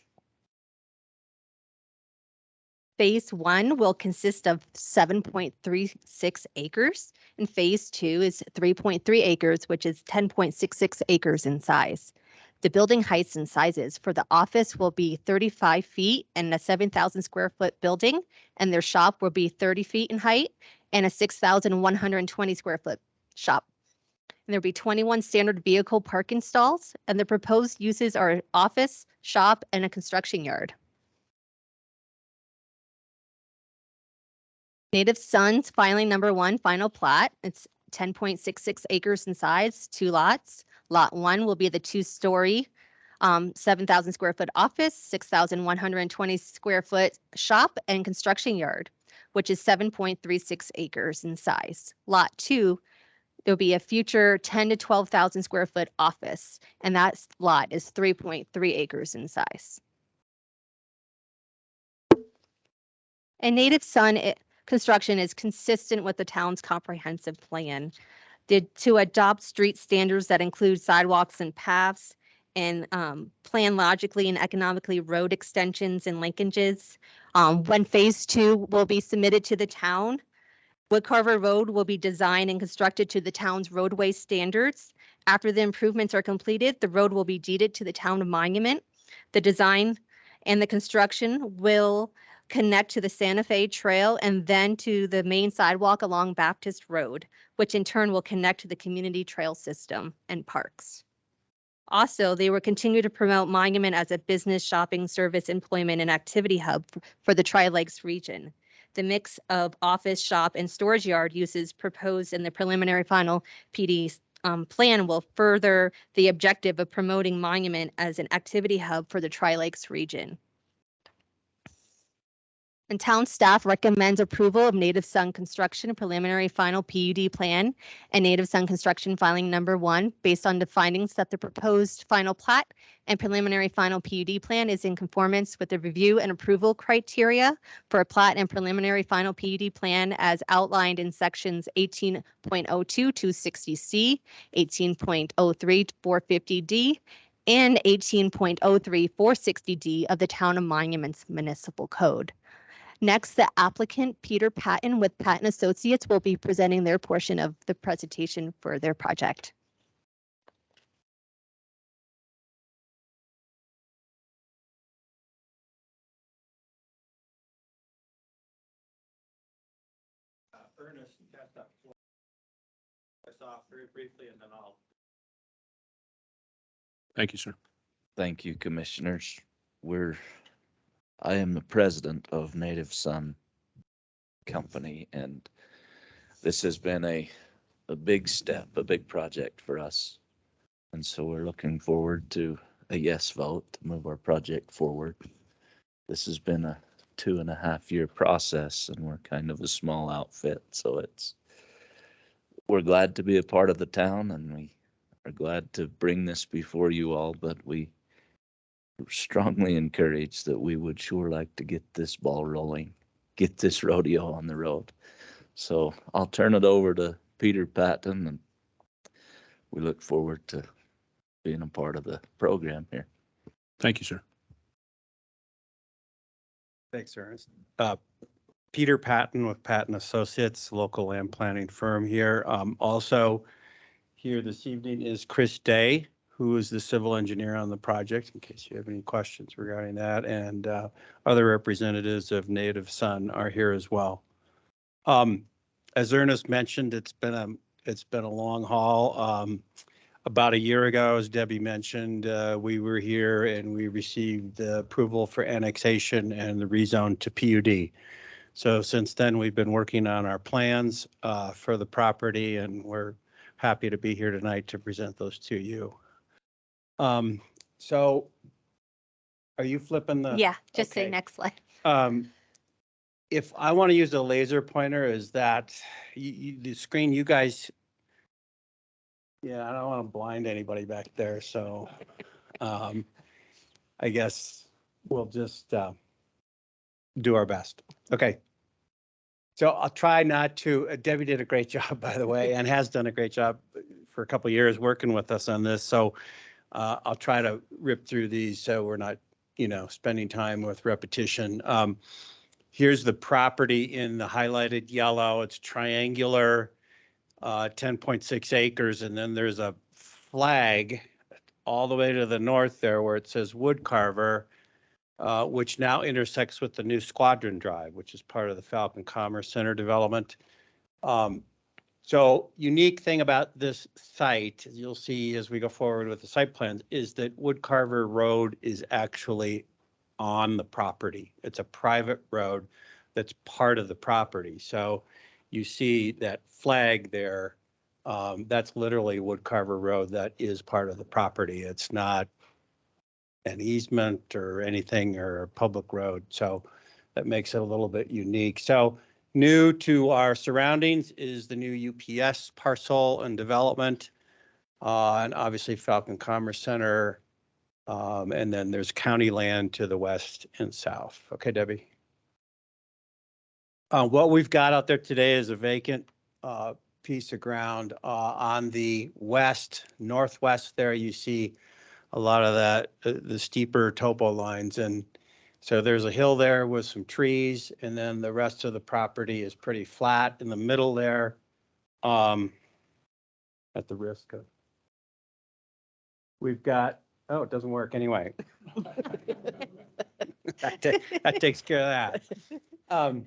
Phase 1 will consist of 7.36 acres, and Phase 2 is 3.3 acres, which is 10.66 acres in size. The building heights and sizes for the office will be 35 feet and a 7,000 square foot building, and their shop will be 30 feet in height and a 6,120 square foot shop. And there'll be 21 standard vehicle parking stalls, and the proposed uses are office, shop, and a construction yard. Native Sun's filing number 1 final plat. It's 10.66 acres in size, 2 lots. Lot 1 will be the 2-story, 7,000 square foot office, 6,120 square foot shop and construction yard, which is 7.36 acres in size. Lot 2, there'll be a future 10 to 12,000 square foot office, and that lot is 3.3 acres in size. And Native Sun Construction is consistent with the town's comprehensive plan to adopt street standards that include sidewalks and paths, and plan logically and economically road extensions and linkages. When Phase 2 will be submitted to the town, Woodcarver Road will be designed and constructed to the town's roadway standards. After the improvements are completed, the road will be deeded to the town of Monument. The design and the construction will connect to the Santa Fe Trail and then to the main sidewalk along Baptist Road, which in turn will connect to the community trail system and parks. Also, they will continue to promote Monument as a business, shopping, service, employment, and activity hub for the Tri-Lakes region. The mix of office, shop, and storage yard uses proposed in the preliminary final PD plan will further the objective of promoting Monument as an activity hub for the Tri-Lakes region. And town staff recommends approval of Native Sun Construction preliminary final PUD plan and Native Sun Construction filing number 1 based on the findings that the proposed final plat and preliminary final PUD plan is in conformance with the review and approval criteria for a plat and preliminary final PUD plan as outlined in sections 18.02 260C, 18.03 450D, and 18.03 460D of the Town of Monuments Municipal Code. Next, the applicant, Peter Patton with Patton Associates, will be presenting their portion of the presentation for their project. Ernest, you got that floor. I saw very briefly and then I'll. Thank you, sir. Thank you, commissioners. I am the president of Native Sun Company, and this has been a big step, a big project for us. And so we're looking forward to a yes vote to move our project forward. This has been a 2.5-year process, and we're kind of a small outfit, so we're glad to be a part of the town, and we are glad to bring this before you all, but we strongly encourage that we would sure like to get this ball rolling, get this rodeo on the road. So I'll turn it over to Peter Patton, and we look forward to being a part of the program here. Thank you, sir. Thanks, Ernest. Peter Patton with Patton Associates, local land planning firm here. Also here this evening is Chris Day, who is the civil engineer on the project, in case you have any questions regarding that. And other representatives of Native Sun are here as well. As Ernest mentioned, it's been a long haul. About a year ago, as Debbie mentioned, we were here and we received the approval for annexation and the rezone to PUD. So since then, we've been working on our plans for the property, and we're happy to be here tonight to present those to you. So are you flipping the? Yeah, just say okay. next slide. If I want to use a laser pointer, is that the screen you guys? Yeah, I don't want to blind anybody back there, so I guess we'll just do our best. Okay. So I'll try not to, Debbie did a great job, by the way, and has done a great job for a couple of years working with us on this. So I'll try to rip through these so we're not, spending time with repetition. Here's the property in the highlighted yellow. It's triangular, 10.6 acres. And then there's a flag all the way to the north there where it says Woodcarver, which now intersects with the new Squadron Drive, which is part of the Falcon Commerce Center development. So unique thing about this site, as you'll see as we go forward with the site plans, is that Woodcarver Road is actually on the property. It's a private road that's part of the property. So you see that flag there, that's literally Woodcarver Road that is part of the property. It's not an easement or anything or a public road. So that makes it a little bit unique. So new to our surroundings is the new UPS parcel and development, and obviously Falcon Commerce Center. And then there's county land to the west and south. Okay, Debbie. What we've got out there today is a vacant piece of ground on the northwest there. You see a lot of that, the steeper topo lines. And so there's a hill there with some trees, and then the rest of the property is pretty flat in the middle there. At the risk of, we've got, oh, it doesn't work anyway. that takes care of that.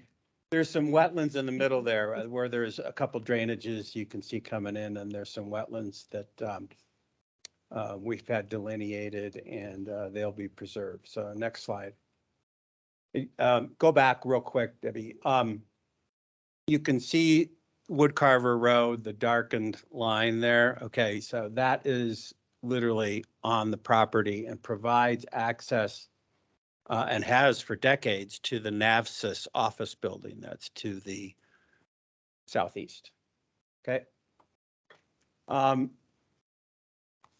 There's some wetlands in the middle there where there's a couple drainages you can see coming in, and there's some wetlands that we've had delineated, and they'll be preserved. So next slide. Go back real quick, Debbie. You can see Woodcarver Road, the darkened line there. Okay, so that is literally on the property and provides access and has for decades, to the NAVSIS office building that's to the southeast. Okay.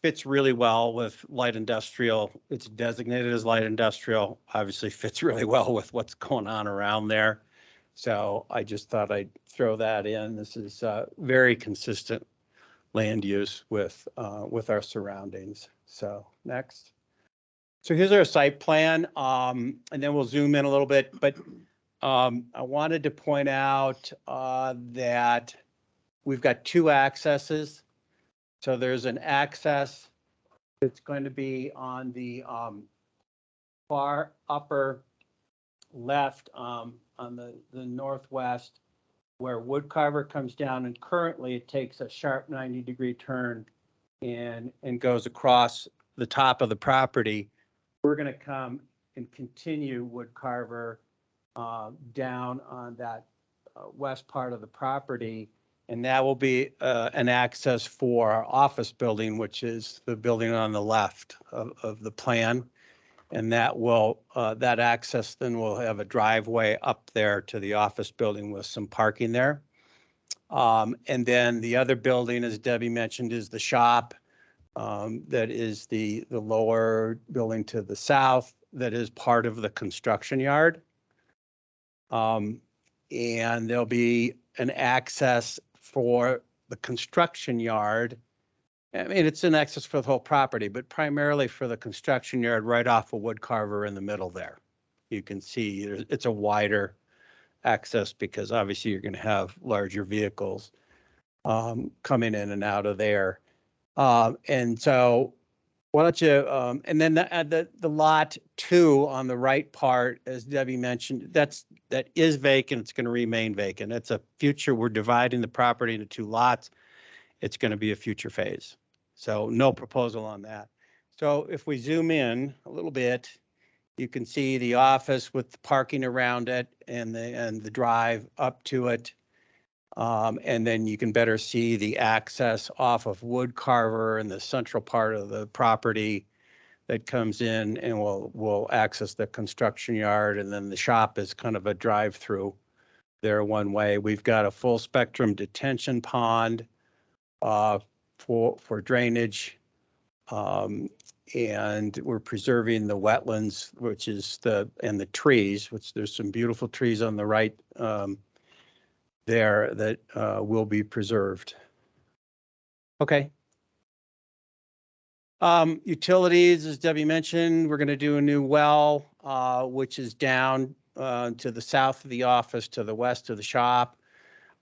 Fits really well with light industrial. It's designated as light industrial, obviously fits really well with what's going on around there. So I just thought I'd throw that in. This is very consistent land use with our surroundings. So next. So here's our site plan, and then we'll zoom in a little bit. But I wanted to point out that we've got two accesses. So there's an access that's going to be on the far upper left on the northwest, where Woodcarver comes down, and currently it takes a sharp 90-degree turn and goes across the top of the property. We're going to come and continue Woodcarver down on that west part of the property, and that will be an access for our office building, which is the building on the left of the plan. And that will that access then will have a driveway up there to the office building with some parking there. And then the other building, as Debbie mentioned, is the shop. That is the lower building to the south that is part of the construction yard. And there'll be an access for the construction yard. I mean, it's an access for the whole property, but primarily for the construction yard right off of Woodcarver in the middle there. You can see it's a wider access because obviously you're going to have larger vehicles coming in and out of there. And so why don't you, and then the lot 2 on the right part, as Debbie mentioned, that is vacant. It's going to remain vacant. It's a future, we're dividing the property into 2 lots. It's going to be a future phase. So no proposal on that. So if we zoom in a little bit, you can see the office with the parking around it and the drive up to it. And then you can better see the access off of Woodcarver in the central part of the property that comes in and will access the construction yard. And then the shop is kind of a drive-through there one way. We've got a full spectrum detention pond for drainage. And we're preserving the wetlands, which is and the trees, which there's some beautiful trees on the right there that will be preserved. Okay. Utilities, as Debbie mentioned, we're going to do a new well, which is down to the south of the office, to the west of the shop,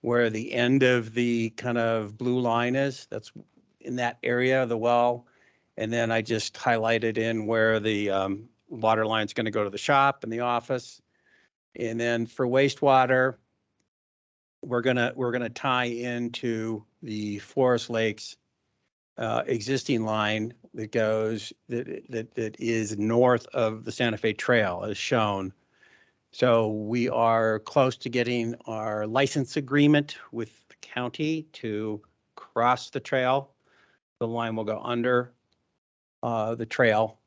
where the end of the kind of blue line is. That's in that area of the well. And then I just highlighted in where the water line is going to go to the shop and the office. And then for wastewater, we're gonna tie into the Forest Lakes existing line that goes that is north of the Santa Fe Trail, as shown. So we are close to getting our license agreement with the county to cross the trail. The line will go under the trail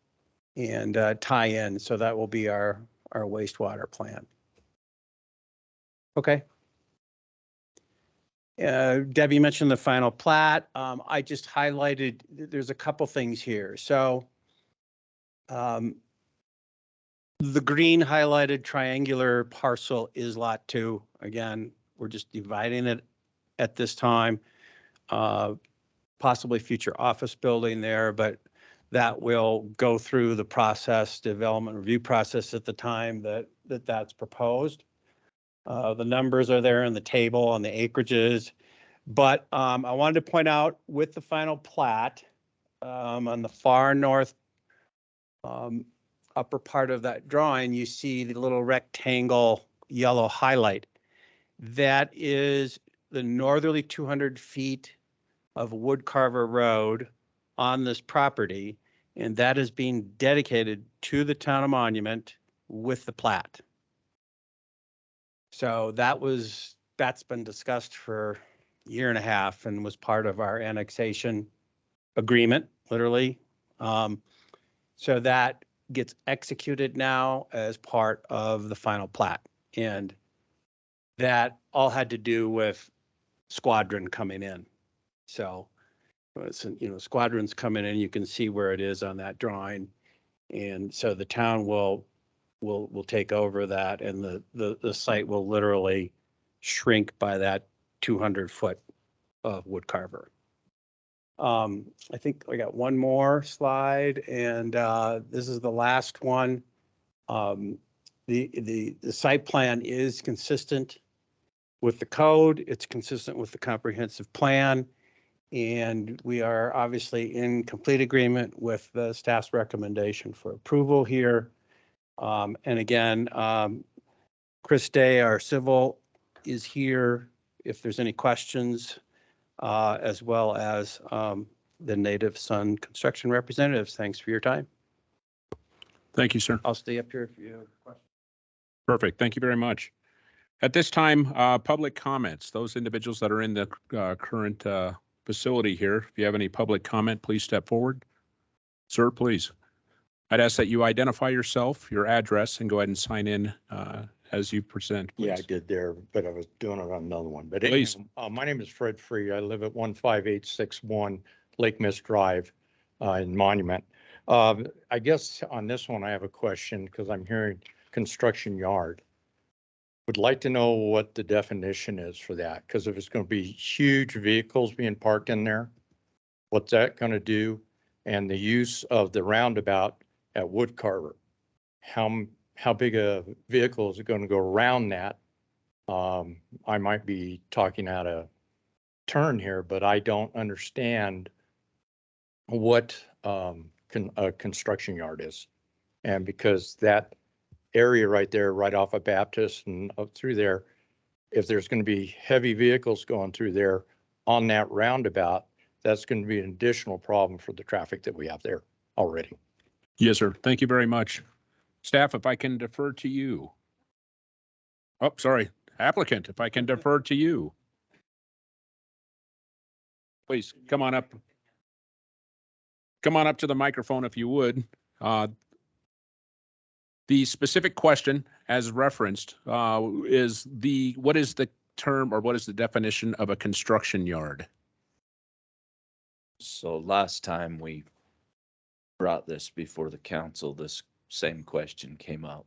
and tie in. So that will be our wastewater plant. Okay. Debbie mentioned the final plat. I just highlighted, there's a couple things here. So the green highlighted triangular parcel is lot 2. Again, we're just dividing it at this time. Possibly future office building there, but that will go through the process, development review process at the time that's proposed. The numbers are there in the table on the acreages, but I wanted to point out with the final plat on the far north upper part of that drawing, you see the little rectangle yellow highlight. That is the northerly 200 feet of Woodcarver Road on this property, and that is being dedicated to the town of Monument with the plat. So that's been discussed for a year and a half and was part of our annexation agreement, literally. So that gets executed now as part of the final plat. And that all had to do with Squadron coming in. So, Squadron's coming in, you can see where it is on that drawing. And so the town will take over that, and the site will literally shrink by that 200-foot of wood carver. I think I got one more slide, and this is the last one. The site plan is consistent with the code. It's consistent with the comprehensive plan. And we are obviously in complete agreement with the staff's recommendation for approval here. And again, Chris Day, our civil, is here if there's any questions, as well as the Native Son construction representatives. Thanks for your time. Thank you, sir. I'll stay up here if you have questions. Perfect. Thank you very much. At this time, public comments. Those individuals that are in the current facility here, if you have any public comment, please step forward. Sir, please. I'd ask that you identify yourself, your address, and go ahead and sign in as you present, please. Yeah, I did there, but I was doing it on another one. But Please. anyway, my name is Fred Free. I live at 15861 Lake Mist Drive in Monument. I guess on this one, I have a question because I'm hearing construction yard. Would like to know what the definition is for that, because if it's going to be huge vehicles being parked in there, what's that going to do? And the use of the roundabout at Wood Carver, how big a vehicle is it going to go around that? I might be talking out of turn here, but I don't understand what a construction yard is. And because that area right there, right off of Baptist and up through there, if there's going to be heavy vehicles going through there on that roundabout, that's going to be an additional problem for the traffic that we have there already. Yes, sir. Thank you very much. Staff, if I can defer to you. Oh, sorry. Applicant, if I can defer to you. Please come on up. Come on up to the microphone if you would. The specific question as referenced is what is the term or what is the definition of a construction yard? So last time we brought this before the council, this same question came up.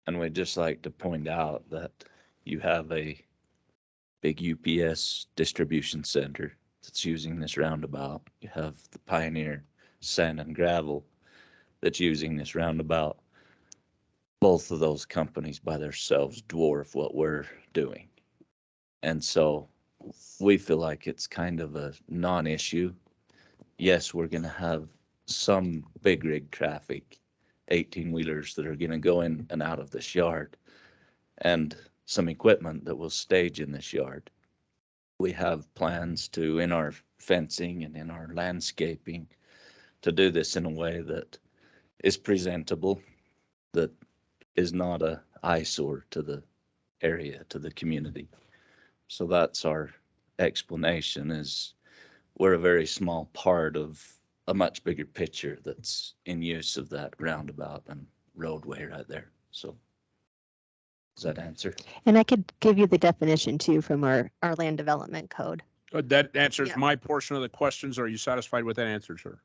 And we'd just like to point out that you have a big UPS distribution center that's using this roundabout. You have the Pioneer Sand and Gravel that's using this roundabout. Both of those companies by themselves dwarf what we're doing. And so we feel like it's kind of a non-issue. Yes, we're going to have some big rig traffic, 18-wheelers that are going to go in and out of this yard, and some equipment that will stage in this yard. We have plans to, in our fencing and in our landscaping, to do this in a way that is presentable, that is not a eyesore to the area, to the community. So that's our explanation, is we're a very small part of a much bigger picture that's in use of that roundabout and roadway right there. So does that answer? And I could give you the definition too from our land development code. That answers Yeah. my portion of the questions. Are you satisfied with that answer, sir?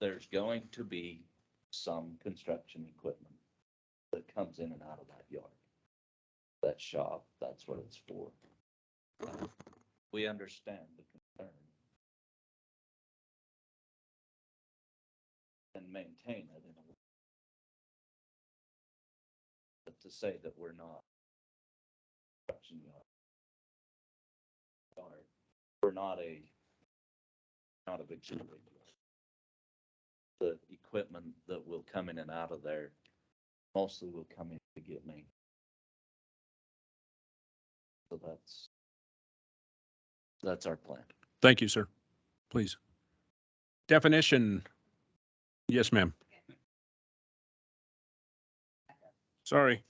There's going to be some construction equipment that comes in and out of that yard. That shop, that's what it's for. We understand the concern and maintain it in a way. But to say that we're not construction yard, we're not a big city. The equipment that will come in and out of there mostly will come in to get me. So that's That's our plan. Thank you, sir. Please. Definition. Yes, ma'am. Sorry.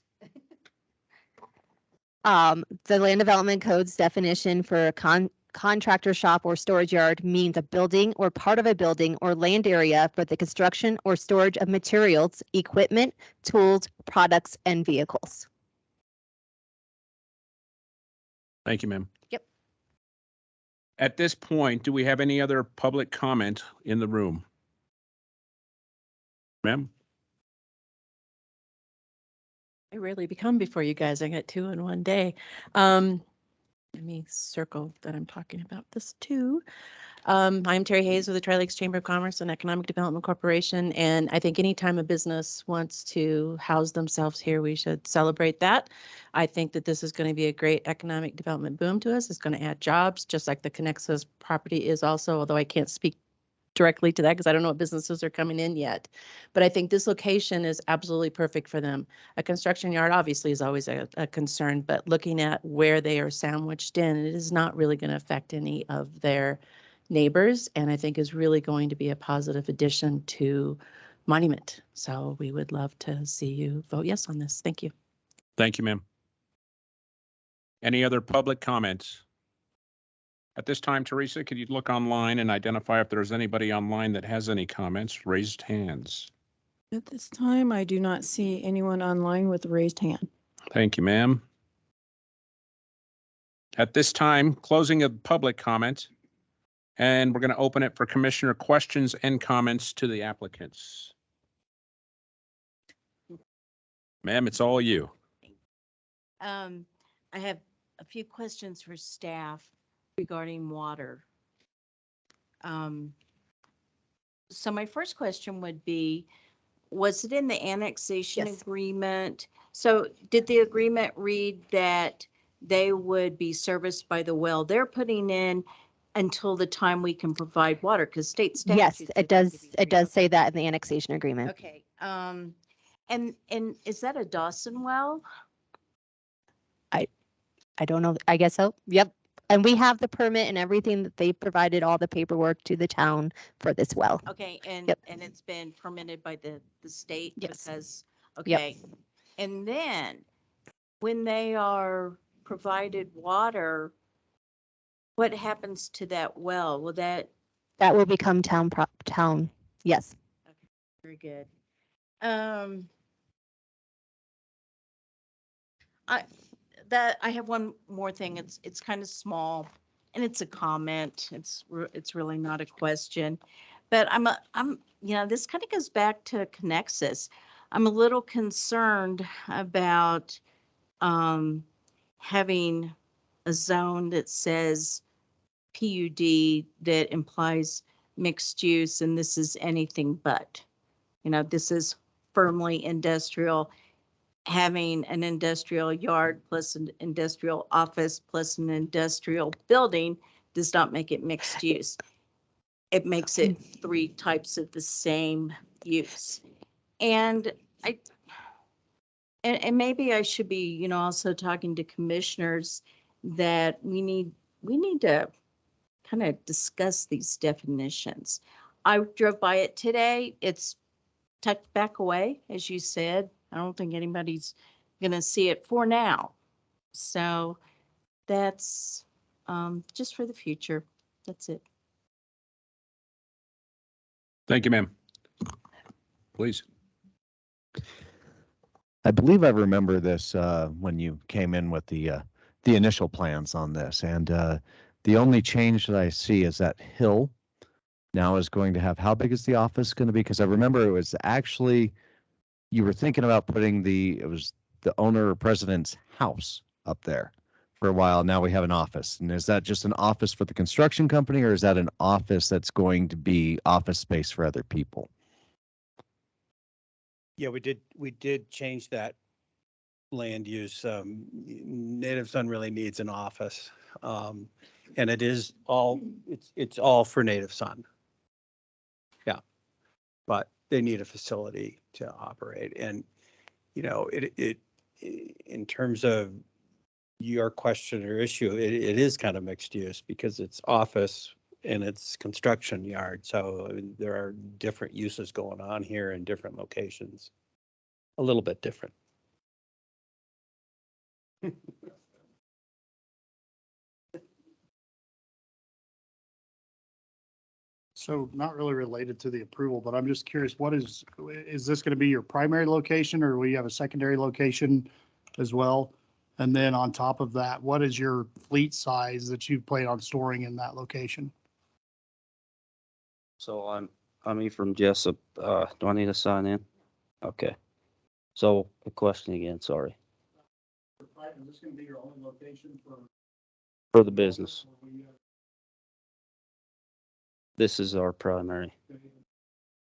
The Land Development Code's definition for a contractor shop or storage yard means a building or part of a building or land area for the construction or storage of materials, equipment, tools, products, and vehicles. Thank you, ma'am. Yep. At this point, do we have any other public comment in the room? Ma'am? I rarely become before you guys. I got two in one day. Let me circle that I'm talking about this too. I'm Terry Hayes with the Tri-Lakes Chamber of Commerce and Economic Development Corporation, and I think anytime a business wants to house themselves here, we should celebrate that. I think that this is going to be a great economic development boom to us. It's going to add jobs, just like the Connexus property is also, although I can't speak directly to that because I don't know what businesses are coming in yet. But I think this location is absolutely perfect for them. A construction yard obviously is always a concern, but looking at where they are sandwiched in, it is not really going to affect any of their neighbors, and I think is really going to be a positive addition to Monument. So we would love to see you vote yes on this. Thank you. Thank you, ma'am. Any other public comments? At this time, Teresa, could you look online and identify if there's anybody online that has any comments? Raised hands. At this time, I do not see anyone online with a raised hand. Thank you, ma'am. At this time, closing of public comment, and we're going to open it for commissioner questions and comments to the applicants. Ma'am, it's all you. I have a few questions for staff regarding water. So my first question would be, was it in the annexation Yes. agreement? So did the agreement read that they would be serviced by the well they're putting in until the time we can provide water? Because state statutes. Yes, are it going does. to be It does free. say that in the annexation agreement. Okay. And is that a Dawson well? I don't know. I guess so. Yep. And we have the permit and everything that they provided all the paperwork to the town for this well. Okay, and Yep. and it's been permitted by the state? Yes. Because, Yep. okay. And then when they are provided water, what happens to that well? Will that, That will become town. Yes. very good. I have one more thing. It's kind of small and it's a comment. It's really not a question. But this kind of goes back to Connexus. I'm a little concerned about having a zone that says PUD that implies mixed use, and this is anything but. This is firmly industrial. Having an industrial yard plus an industrial office plus an industrial building does not make it mixed use. It makes it three types of the same use. And maybe I should be, also talking to commissioners that we need to kind of discuss these definitions. I drove by it today. It's tucked back away, as you said. I don't think anybody's going to see it for now. So that's just for the future. That's it. Thank you, ma'am. Please. I believe I remember this when you came in with the initial plans on this, and the only change that I see is that hill now is going to have, how big is the office going to be? Because I remember it was actually, you were thinking about putting it was the owner or president's house up there for a while. Now we have an office. And is that just an office for the construction company, or is that an office that's going to be office space for other people? Yeah, we did change that land use. Native Son really needs an office. And it's all for Native Son. Yeah. But they need a facility to operate. And, in terms of your question or issue, it is kind of mixed use because it's office and it's construction yard. So I mean, there are different uses going on here in different locations. A little bit different. So not really related to the approval, but I'm just curious, is this going to be your primary location or will you have a secondary location as well? And then on top of that, what is your fleet size that you plan on storing in that location? So I'm Ephraim Jessup. Do I need to sign in? Okay. So the question again, sorry. Is this going to be your only location For the business. This is our primary.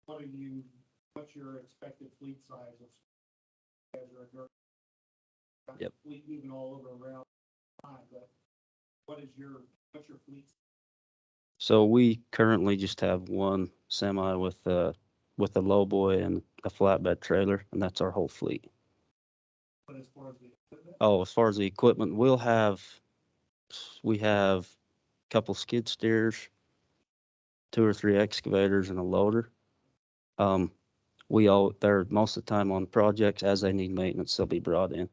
What's your expected fleet size? Yep. Fleet moving all over around time, but what's your fleet? So we currently just have one semi with a low boy and a flatbed trailer, and that's our whole fleet. But as far as the equipment? Oh, as far as the equipment, we have a couple skid steers, 2 or 3 excavators, and a loader. They're most of the time on projects as they need maintenance, they'll be brought in.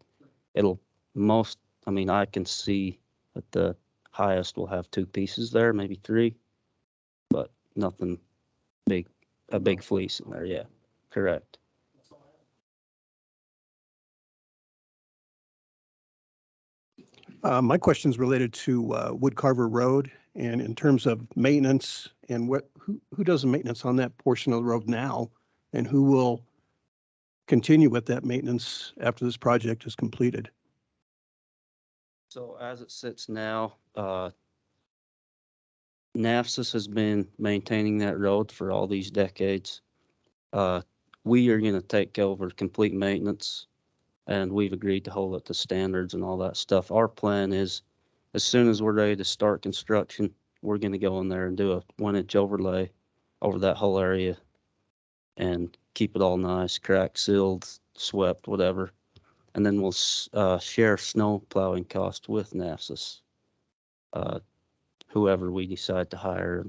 I can see at the highest we'll have 2 pieces there, maybe 3, but nothing big, a big fleece in there. Yeah, correct. My question is related to Wood Carver Road and in terms of maintenance and who does the maintenance on that portion of the road now and who will continue with that maintenance after this project is completed? So as it sits now, NAFSIS has been maintaining that road for all these decades. We are going to take over complete maintenance, and we've agreed to hold it to standards and all that stuff. Our plan is, as soon as we're ready to start construction, we're going to go in there and do a 1-inch overlay over that whole area and keep it all nice, crack sealed, swept, whatever. And then we'll share snow plowing cost with NAFSIS, whoever we decide to hire.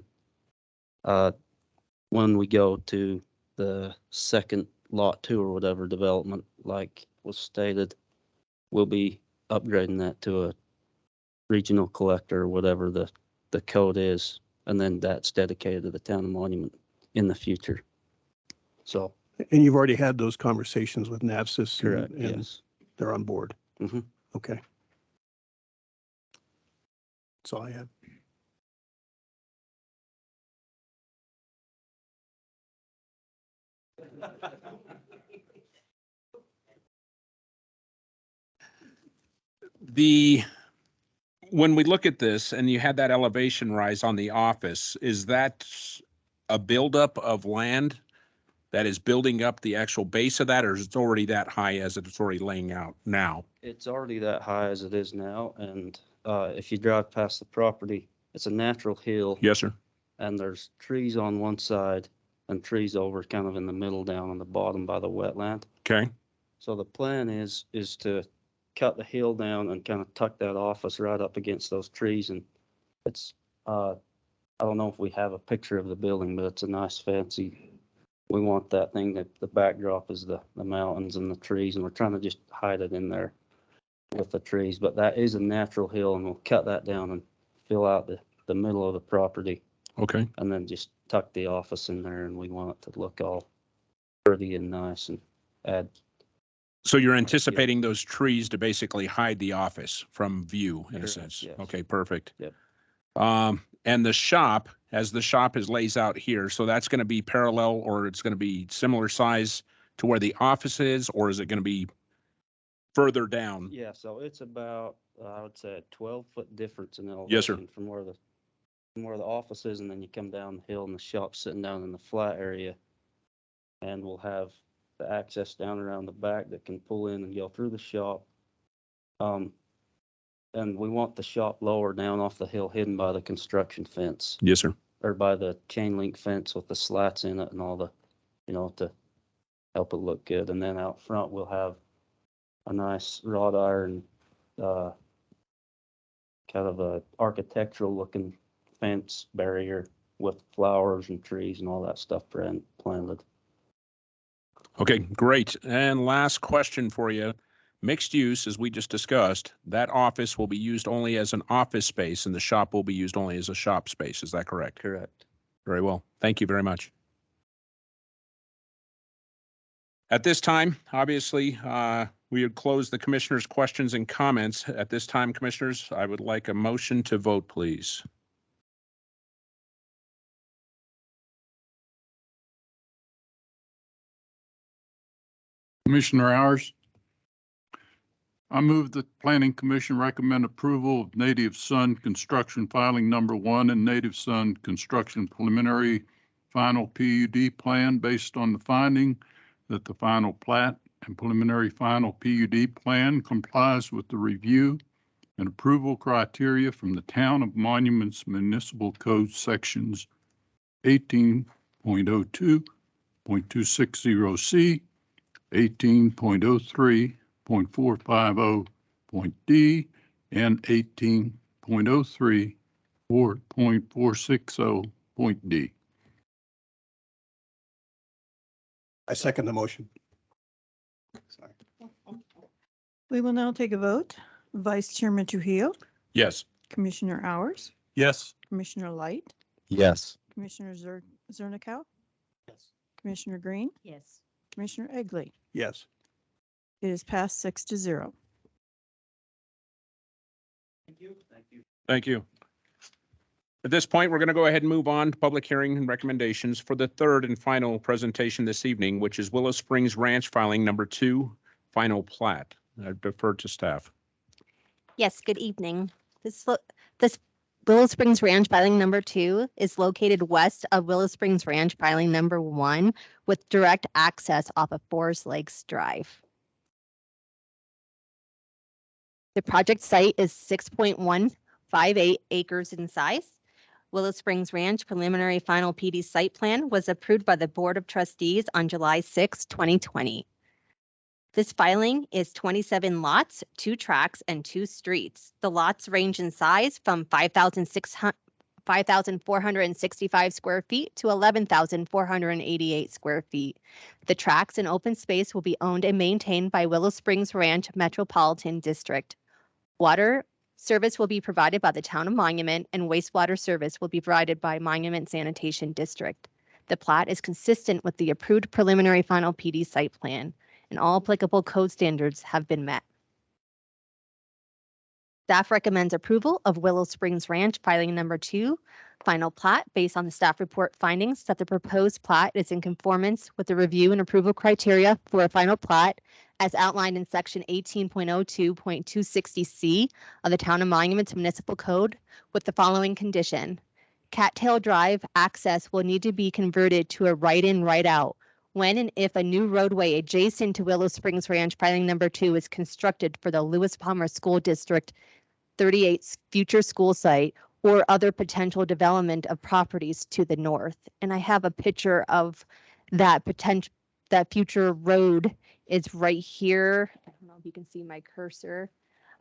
When we go to the second lot 2 or whatever development, like was stated, we'll be upgrading that to a regional collector or whatever the code is, and then that's dedicated to the town of Monument in the future. So. And you've already had those conversations with NAFSIS? Correct, and yes. They're on board? Mm-hmm. Okay. That's all I had. When we look at this and you had that elevation rise on the office, is that a buildup of land that is building up the actual base of that, or is it already that high as it's already laying out now? It's already that high as it is now, and if you drive past the property, it's a natural hill. Yes, sir. And there's trees on one side and trees over kind of in the middle down on the bottom by the wetland. Okay. So the plan is to cut the hill down and kind of tuck that office right up against those trees. And it's, I don't know if we have a picture of the building, but it's a nice fancy, we want that thing that the backdrop is the mountains and the trees, and we're trying to just hide it in there with the trees. But that is a natural hill, and we'll cut that down and fill out the middle of the property. Okay. And then just tuck the office in there, and we want it to look all pretty and nice and add. So you're anticipating those trees to basically hide the office from view in Correct, a sense? yes. Okay, perfect. Yep. And the shop, as the shop is lays out here, so that's going to be parallel, or it's going to be similar size to where the office is, or is it going to be further down? Yeah, so it's about, I would say, a 12-foot difference in elevation. Yes, sir. From where the office is, and then you come down the hill and the shop's sitting down in the flat area. And we'll have the access down around the back that can pull in and go through the shop. And we want the shop lower down off the hill, hidden by the construction fence. Yes, sir. Or by the chain link fence with the slats in it and all the, to help it look good. And then out front, we'll have a nice wrought iron kind of a architectural looking fence barrier with flowers and trees and all that stuff planted. Okay, great. And last question for you. Mixed use, as we just discussed, that office will be used only as an office space and the shop will be used only as a shop space. Is that correct? Correct. Very well. Thank you very much. At this time, obviously, we would close the commissioners' questions and comments. At this time, commissioners, I would like a motion to vote, please. Commissioner Hours. I move that the Planning Commission recommend approval of Native Sun Construction Filing Number 1 and Native Sun Construction Preliminary Final PUD Plan based on the finding that the final plat and preliminary final PUD plan complies with the review and approval criteria from the Town of Monuments Municipal Code sections 18.02.260C, 18.03.450.D, and 18.03.460.D. I second the motion. Sorry. We will now take a vote. Vice Chairman Trujillo, Yes. Commissioner Hours, Yes. Commissioner Light, Yes. Commissioner Zernickow, Commissioner Green, Yes. Commissioner Egley. Yes. It is passed 6-0. Thank you. At this point, we're going to go ahead and move on to public hearing and recommendations for the third and final presentation this evening, which is Willow Springs Ranch Filing Number 2, Final Plat. I defer to staff. Yes, good evening. This Willow Springs Ranch Filing Number 2 is located west of Willow Springs Ranch Filing Number 1 with direct access off of Forest Lakes Drive. The project site is 6.158 acres in size. Willow Springs Ranch preliminary final PD site plan was approved by the Board of Trustees on July 6, 2020. This filing is 27 lots, 2 tracks, and 2 streets. The lots range in size from 5,465 square feet to 11,488 square feet. The tracks and open space will be owned and maintained by Willow Springs Ranch Metropolitan District. Water service will be provided by the Town of Monument, and wastewater service will be provided by Monument Sanitation District. The plat is consistent with the approved preliminary final PD site plan, and all applicable code standards have been met. Staff recommends approval of Willow Springs Ranch Filing Number 2, Final Plat, based on the staff report findings that the proposed plat is in conformance with the review and approval criteria for a final plat as outlined in Section 18.02.260C of the Town of Monuments Municipal Code, with the following condition. Cattail Drive access will need to be converted to a right-in, right-out when and if a new roadway adjacent to Willow Springs Ranch Filing Number 2 is constructed for the Lewis Palmer School District 38 future school site or other potential development of properties to the north. And I have a picture of that future road is right here. I don't know if you can see my cursor.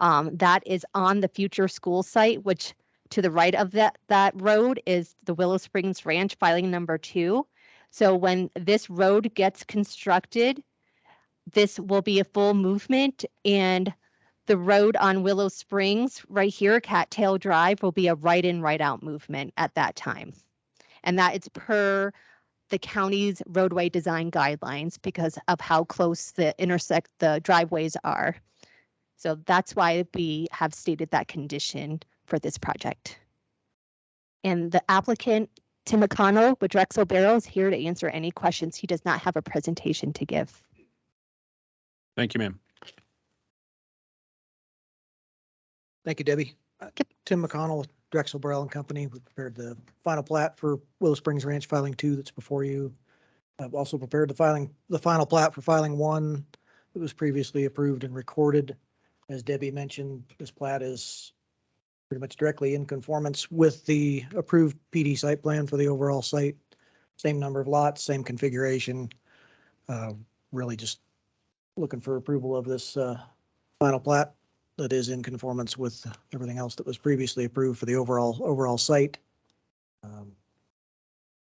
That is on the future school site, which to the right of that road is the Willow Springs Ranch Filing Number 2. So when this road gets constructed, this will be a full movement, and the road on Willow Springs right here, Cattail Drive, will be a right-in, right-out movement at that time. And that is per the county's roadway design guidelines because of how close the driveways are. So that's why we have stated that condition for this project. And the applicant, Tim McConnell with Drexel Barrel, is here to answer any questions. He does not have a presentation to give. Thank you, ma'am. Thank you, Debbie. Tim McConnell with Drexel Barrel and Company. We prepared the final plat for Willow Springs Ranch Filing 2 that's before you. I've also prepared the final plat for Filing 1 that was previously approved and recorded. As Debbie mentioned, this plat is pretty much directly in conformance with the approved PD site plan for the overall site. Same number of lots, same configuration. Really just looking for approval of this final plat that is in conformance with everything else that was previously approved for the overall site.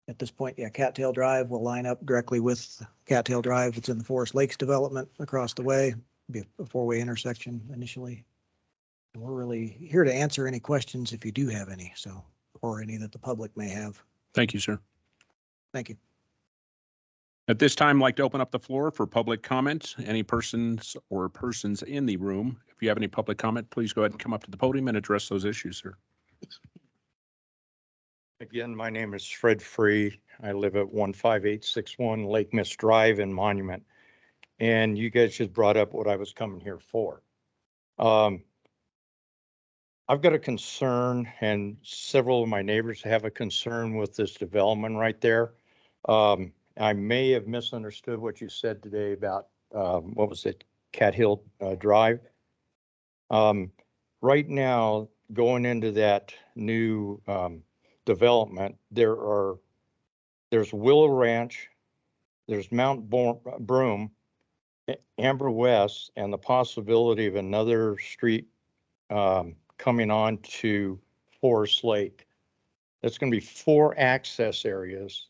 At this point, yeah, Cattail Drive will line up directly with Cattail Drive. It's in the Forest Lakes development across the way. Be a four-way intersection initially. And we're really here to answer any questions if you do have any, so, or any that the public may have. Thank you, sir. Thank you. At this time, I'd like to open up the floor for public comment. Any persons in the room, if you have any public comment, please go ahead and come up to the podium and address those issues, sir. Again, my name is Fred Free. I live at 15861 Lake Mist Drive in Monument. And you guys just brought up what I was coming here for. I've got a concern, and several of my neighbors have a concern with this development right there. I may have misunderstood what you said today about, what was it, Cat Hill Drive. Right now, going into that new development, there's Willow Ranch, there's Mount Broom, Amber West, and the possibility of another street coming on to Forest Lake. That's going to be 4 access areas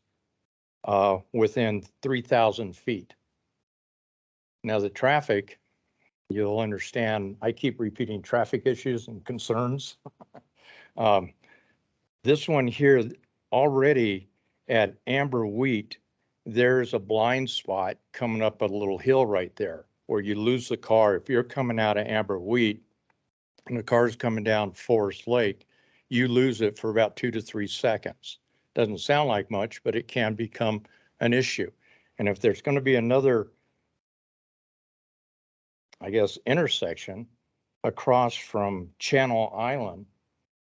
within 3,000 feet. Now the traffic, you'll understand, I keep repeating traffic issues and concerns. This one here, already at Amber Wheat, there's a blind spot coming up a little hill right there where you lose the car. If you're coming out of Amber Wheat and the car's coming down Forest Lake, you lose it for about 2 to 3 seconds. Doesn't sound like much, but it can become an issue. And if there's going to be another, I guess, intersection across from Channel Island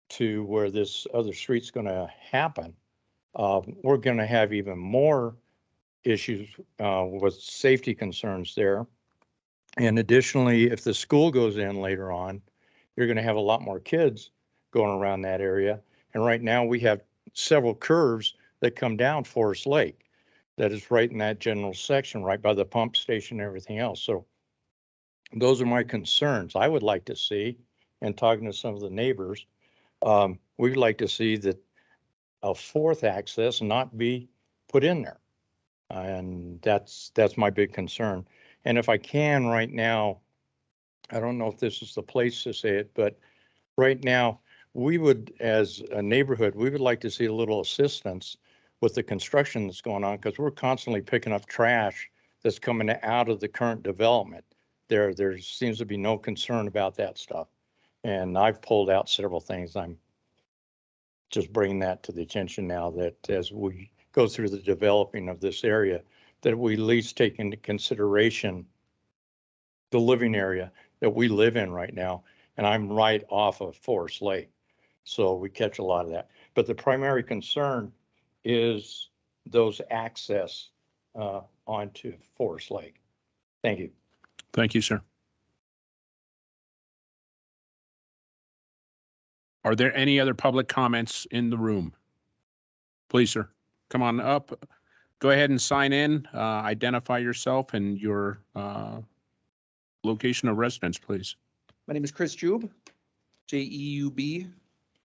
to where this other street's going to happen, we're going to have even more issues with safety concerns there. And additionally, if the school goes in later on, you're going to have a lot more kids going around that area. And right now we have several curves that come down Forest Lake that is right in that general section, right by the pump station and everything else. So those are my concerns. I would like to see, and talking to some of the neighbors, we'd like to see that a 4th access not be put in there. And that's my big concern. And if I can right now, I don't know if this is the place to say it, but right now we would, as a neighborhood, we would like to see a little assistance with the construction that's going on, because we're constantly picking up trash that's coming out of the current development. There seems to be no concern about that stuff. And I've pulled out several things. I'm just bringing that to the attention now, that as we go through the developing of this area, that we at least take into consideration the living area that we live in right now. And I'm right off of Forest Lake, so we catch a lot of that. But the primary concern is those access onto Forest Lake. Thank you. Thank you, sir. Are there any other public comments in the room? Please, sir, come on up. Go ahead and sign in, identify yourself and your location of residence, please. My name is Chris Jube, Jeub.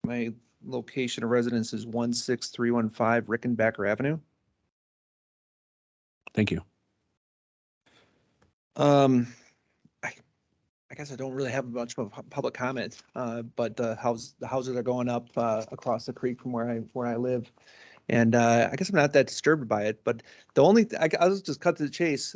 My location of residence is 16315 Rickenbacker Avenue. Thank you. I guess I don't really have much of a public comment, but the houses are going up across the creek from where I live. And I guess I'm not that disturbed by it, but the only, I'll just cut to the chase.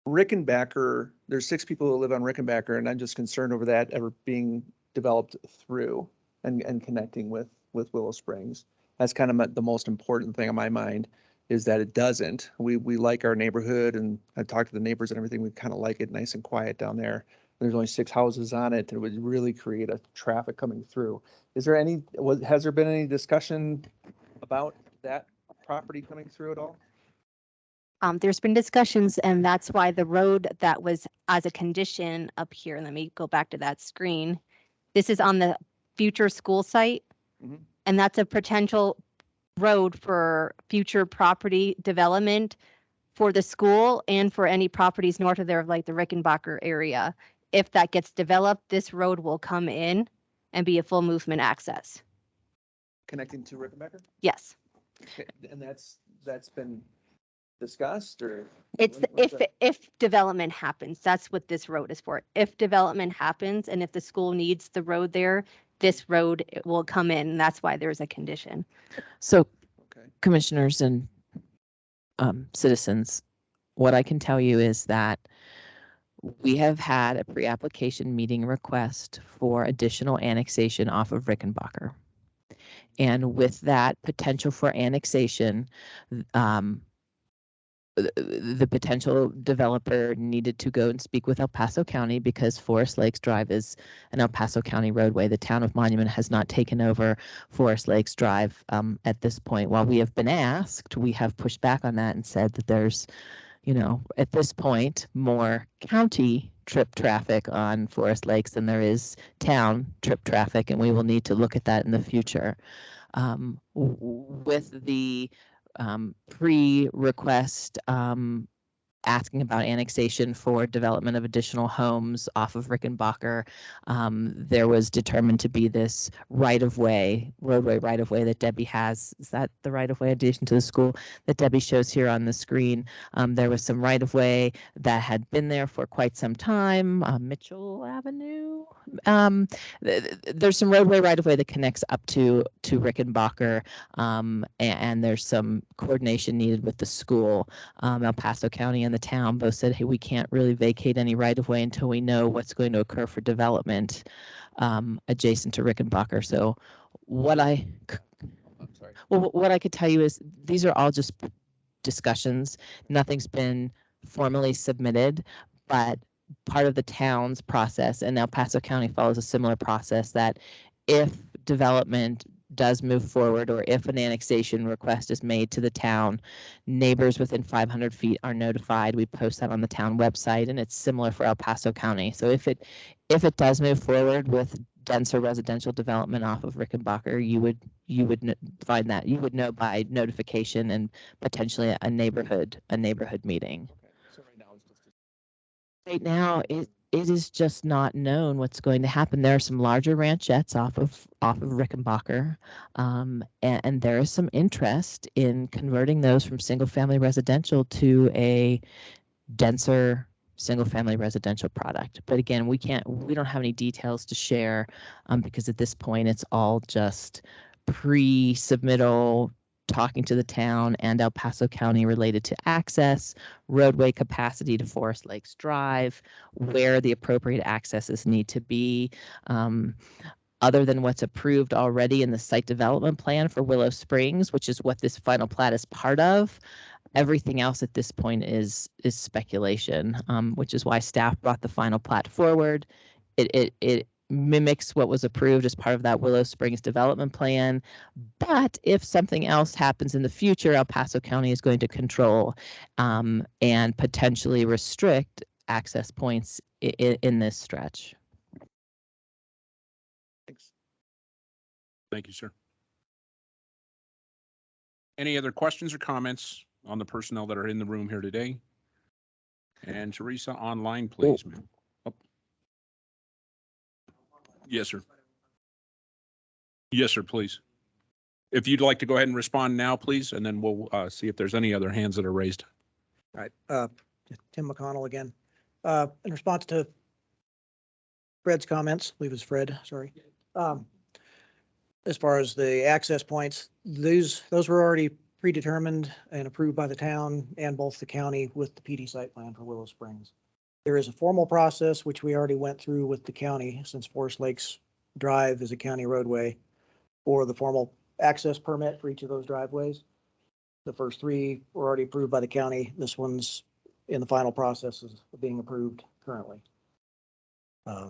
Rickenbacker, there's 6 people who live on Rickenbacker, and I'm just concerned over that ever being developed through and connecting with Willow Springs. That's kind of the most important thing on my mind, is that it doesn't. We like our neighborhood, and I talked to the neighbors and everything. We kind of like it nice and quiet down there. There's only 6 houses on it, and it would really create a traffic coming through. Has there been any discussion about that property coming through at all? There's been discussions, and that's why the road that was as a condition up here, let me go back to that screen. This is on the future school site, and that's a potential road for future property development for the school and for any properties north of there, like the Rickenbacker area. if that gets developed, this road will come in and be a full movement access. Connecting to Rickenbacker? Yes. Okay, and that's been discussed or? It's what's that? if development happens, that's what this road is for. If development happens and if the school needs the road there, this road will come in. And that's why there's a condition. So Okay. commissioners and citizens, what I can tell you is that we have had a pre-application meeting request for additional annexation off of Rickenbacker. And with that potential for annexation, the potential developer needed to go and speak with El Paso County because Forest Lakes Drive is an El Paso County roadway. The town of Monument has not taken over Forest Lakes Drive at this point. While we have been asked, we have pushed back on that and said that there's, you know, at this point, more county trip traffic on Forest Lakes than there is town trip traffic, and we will need to look at that in the future. With the pre-request asking about annexation for development of additional homes off of Rickenbacker, there was determined to be this roadway right-of-way that Debbie has. Is that the right-of-way adjacent to the school that Debbie shows here on the screen? There was some right-of-way that had been there for quite some time, Mitchell Avenue. There's some roadway right-of-way that connects up to Rickenbacker, and there's some coordination needed with the school. El Paso County and the town both said, hey, we can't really vacate any right-of-way until we know what's going to occur for development adjacent to Rickenbacker. So what I could tell you is these are all just discussions. Nothing's been formally submitted, but part of the town's process, and El Paso County follows a similar process, that if development does move forward or if an annexation request is made to the town, neighbors within 500 feet are notified. We post that on the town website, and it's similar for El Paso County. So if it does move forward with denser residential development off of Rickenbacker, you would find that you would know by notification and potentially a neighborhood meeting. So right now it's just. Right now, it is just not known what's going to happen. There are some larger ranchettes off of Rickenbacker, and there is some interest in converting those from single-family residential to a denser single-family residential product. But again, we don't have any details to share because at this point it's all just pre-submittal, talking to the town and El Paso County related to access, roadway capacity to Forest Lakes Drive, where the appropriate accesses need to be. Other than what's approved already in the site development plan for Willow Springs, which is what this final plat is part of, everything else at this point is speculation, which is why staff brought the final plat forward. It mimics what was approved as part of that Willow Springs development plan. But if something else happens in the future, El Paso County is going to control and potentially restrict access points in this stretch. Thanks. Thank you, sir. Any other questions or comments on the personnel that are in the room here today? And Teresa, online, please. Oh. Yes, sir. Yes, sir, please. If you'd like to go ahead and respond now, please, and then we'll see if there's any other hands that are raised. All right, Tim McConnell again. In response to Fred's comments, I believe it's Fred, sorry. As far as the access points, those were already predetermined and approved by the town and both the county with the PD site plan for Willow Springs. There is a formal process, which we already went through with the county, since Forest Lakes Drive is a county roadway, for the formal access permit for each of those driveways. The first three were already approved by the county. This one's in the final process of being approved currently.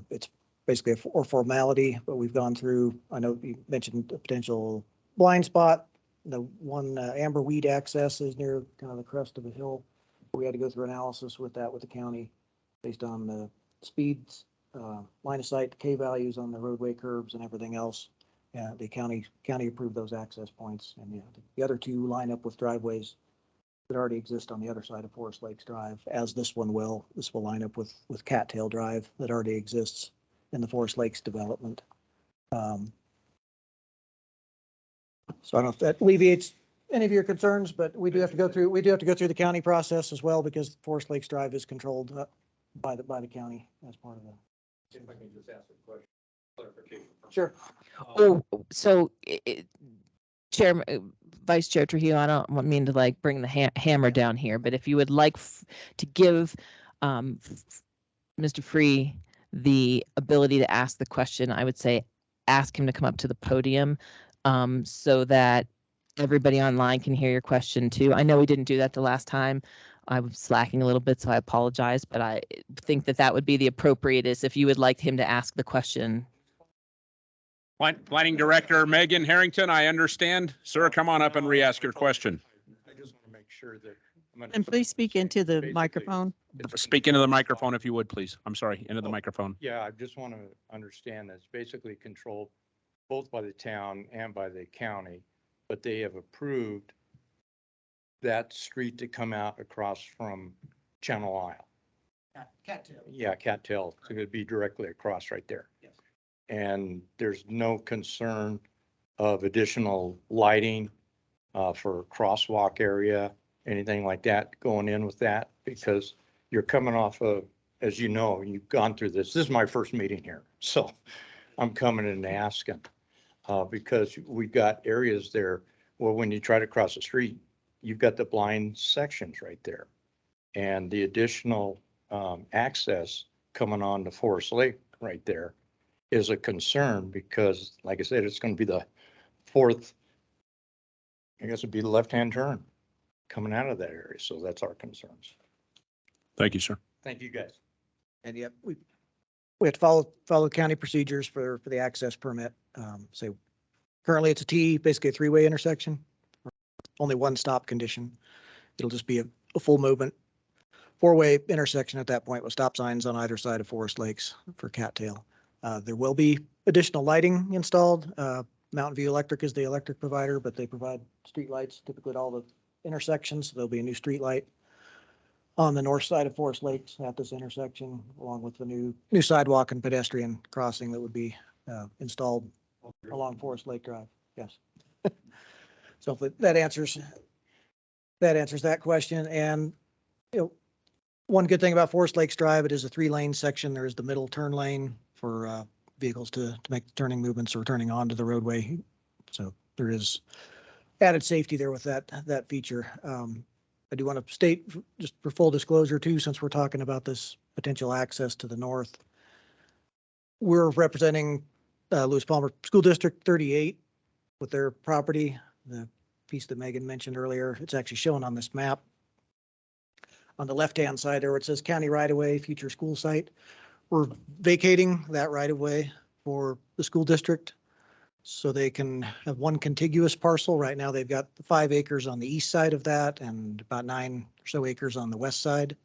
It's basically a formality, but we've gone through, I know you mentioned a potential blind spot. The one amber weed access is near kind of the crest of a hill. We had to go through analysis with that with the county based on the speeds, line of sight, K values on the roadway curbs and everything else. Yeah, the county approved those access points, and yeah, the other two line up with driveways that already exist on the other side of Forest Lakes Drive, as this one will. This will line up with Cattail Drive that already exists in the Forest Lakes development. So I don't know if that alleviates any of your concerns, but we do have to go through the county process as well, because Forest Lakes Drive is controlled by the county as part of the. If I can just ask a question, clarification. Sure. Oh, so Chair, Vice Chair Trujillo, I don't mean to like bring the hammer down here, but if you would like to give Mr. Free the ability to ask the question, I would say ask him to come up to the podium so that everybody online can hear your question too. I know we didn't do that the last time. I was slacking a little bit, so I apologize, but I think that would be the appropriate is if you would like him to ask the question. Planning Director Megan Harrington, I understand. Sir, come on up and re-ask your question. I just want to make sure that. And please speak into the microphone. Speak into the microphone if you would, please. I'm sorry, into the microphone. Yeah, I just want to understand that it's basically controlled both by the town and by the county, but they have approved that street to come out across from Channel Isle. Cattail. Yeah, Cattail, so it'd be directly across right there. Yes. And there's no concern of additional lighting for crosswalk area, anything like that going in with that, because you're coming off of, as you know, you've gone through this. This is my first meeting here, so I'm coming and asking because we've got areas there. Well, when you try to cross the street, you've got the blind sections right there, and the additional access coming on to Forest Lake right there is a concern because, like I said, it's going to be the fourth, I guess it'd be the left-hand turn coming out of that area. So that's our concerns. Thank you, sir. Thank you, guys. And yep, we have to follow county procedures for the access permit. So currently it's a T, basically a three-way intersection, only one stop condition. It'll just be a full movement, four-way intersection at that point with stop signs on either side of Forest Lakes for Cattail. There will be additional lighting installed. Mountain View Electric is the electric provider, but they provide street lights typically at all the intersections. So there'll be a new street light on the north side of Forest Lakes at this intersection, along with the new sidewalk and pedestrian crossing that would be installed along Forest Lake Drive. Yes. So hopefully that answers that question. And one good thing about Forest Lakes Drive, it is a 3-lane section. There is the middle turn lane for vehicles to make the turning movements or turning onto the roadway. So there is added safety there with that feature. I do want to state, just for full disclosure too, since we're talking about this potential access to the north, we're representing Lewis Palmer School District 38 with their property, the piece that Megan mentioned earlier. It's actually shown on this map. On the left-hand side there, where it says county right-of-way, future school site. We're vacating that right-of-way for the school district so they can have one contiguous parcel. Right now, they've got 5 acres on the east side of that and about 9 or so acres on the west side,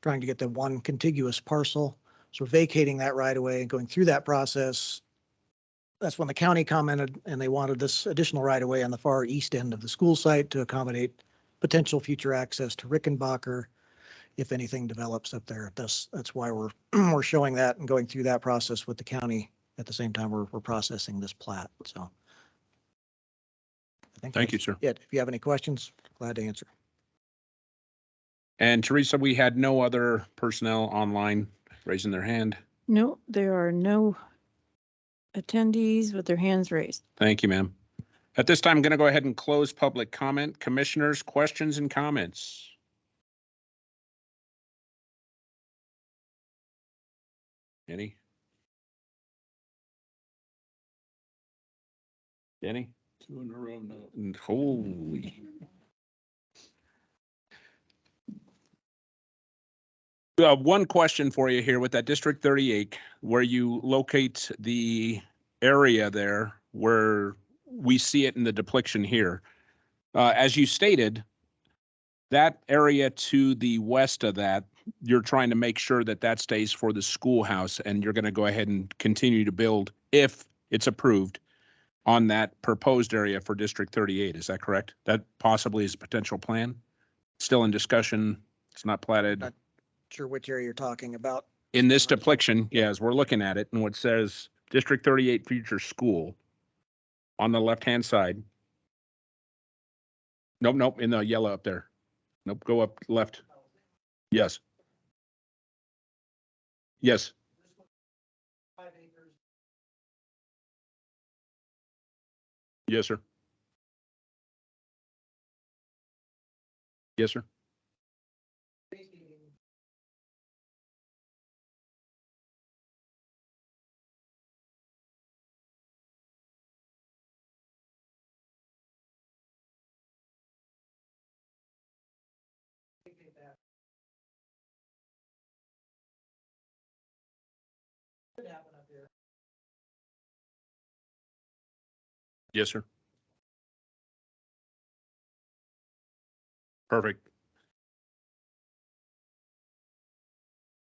trying to get them one contiguous parcel. So we're vacating that right-of-way and going through that process. That's when the county commented and they wanted this additional right-of-way on the far east end of the school site to accommodate potential future access to Rickenbacker if anything develops up there. That's why we're showing that and going through that process with the county at the same time we're processing this plat. So I think Thank you, sir. If you have any questions, glad to answer. And Teresa, we had no other personnel online raising their hand. No, there are no attendees with their hands raised. Thank you, ma'am. At this time, I'm going to go ahead and close public comment. Commissioners, questions and comments? Any? Any? 2 in a row now. Holy. One question for you here with that District 38, where you locate the area there where we see it in the depiction here. As you stated, that area to the west of that, you're trying to make sure that that stays for the schoolhouse, and you're going to go ahead and continue to build, if it's approved, on that proposed area for District 38. Is that correct? That possibly is a potential plan? Still in discussion. It's not platted. Not sure which area you're talking about. In this depiction, yes, we're looking at it and what says District 38 Future School on the left-hand side. Nope, nope, in the yellow up there. Nope, go up left. Yes. Yes. Yes, sir. Yes, sir. Yes, sir. Perfect.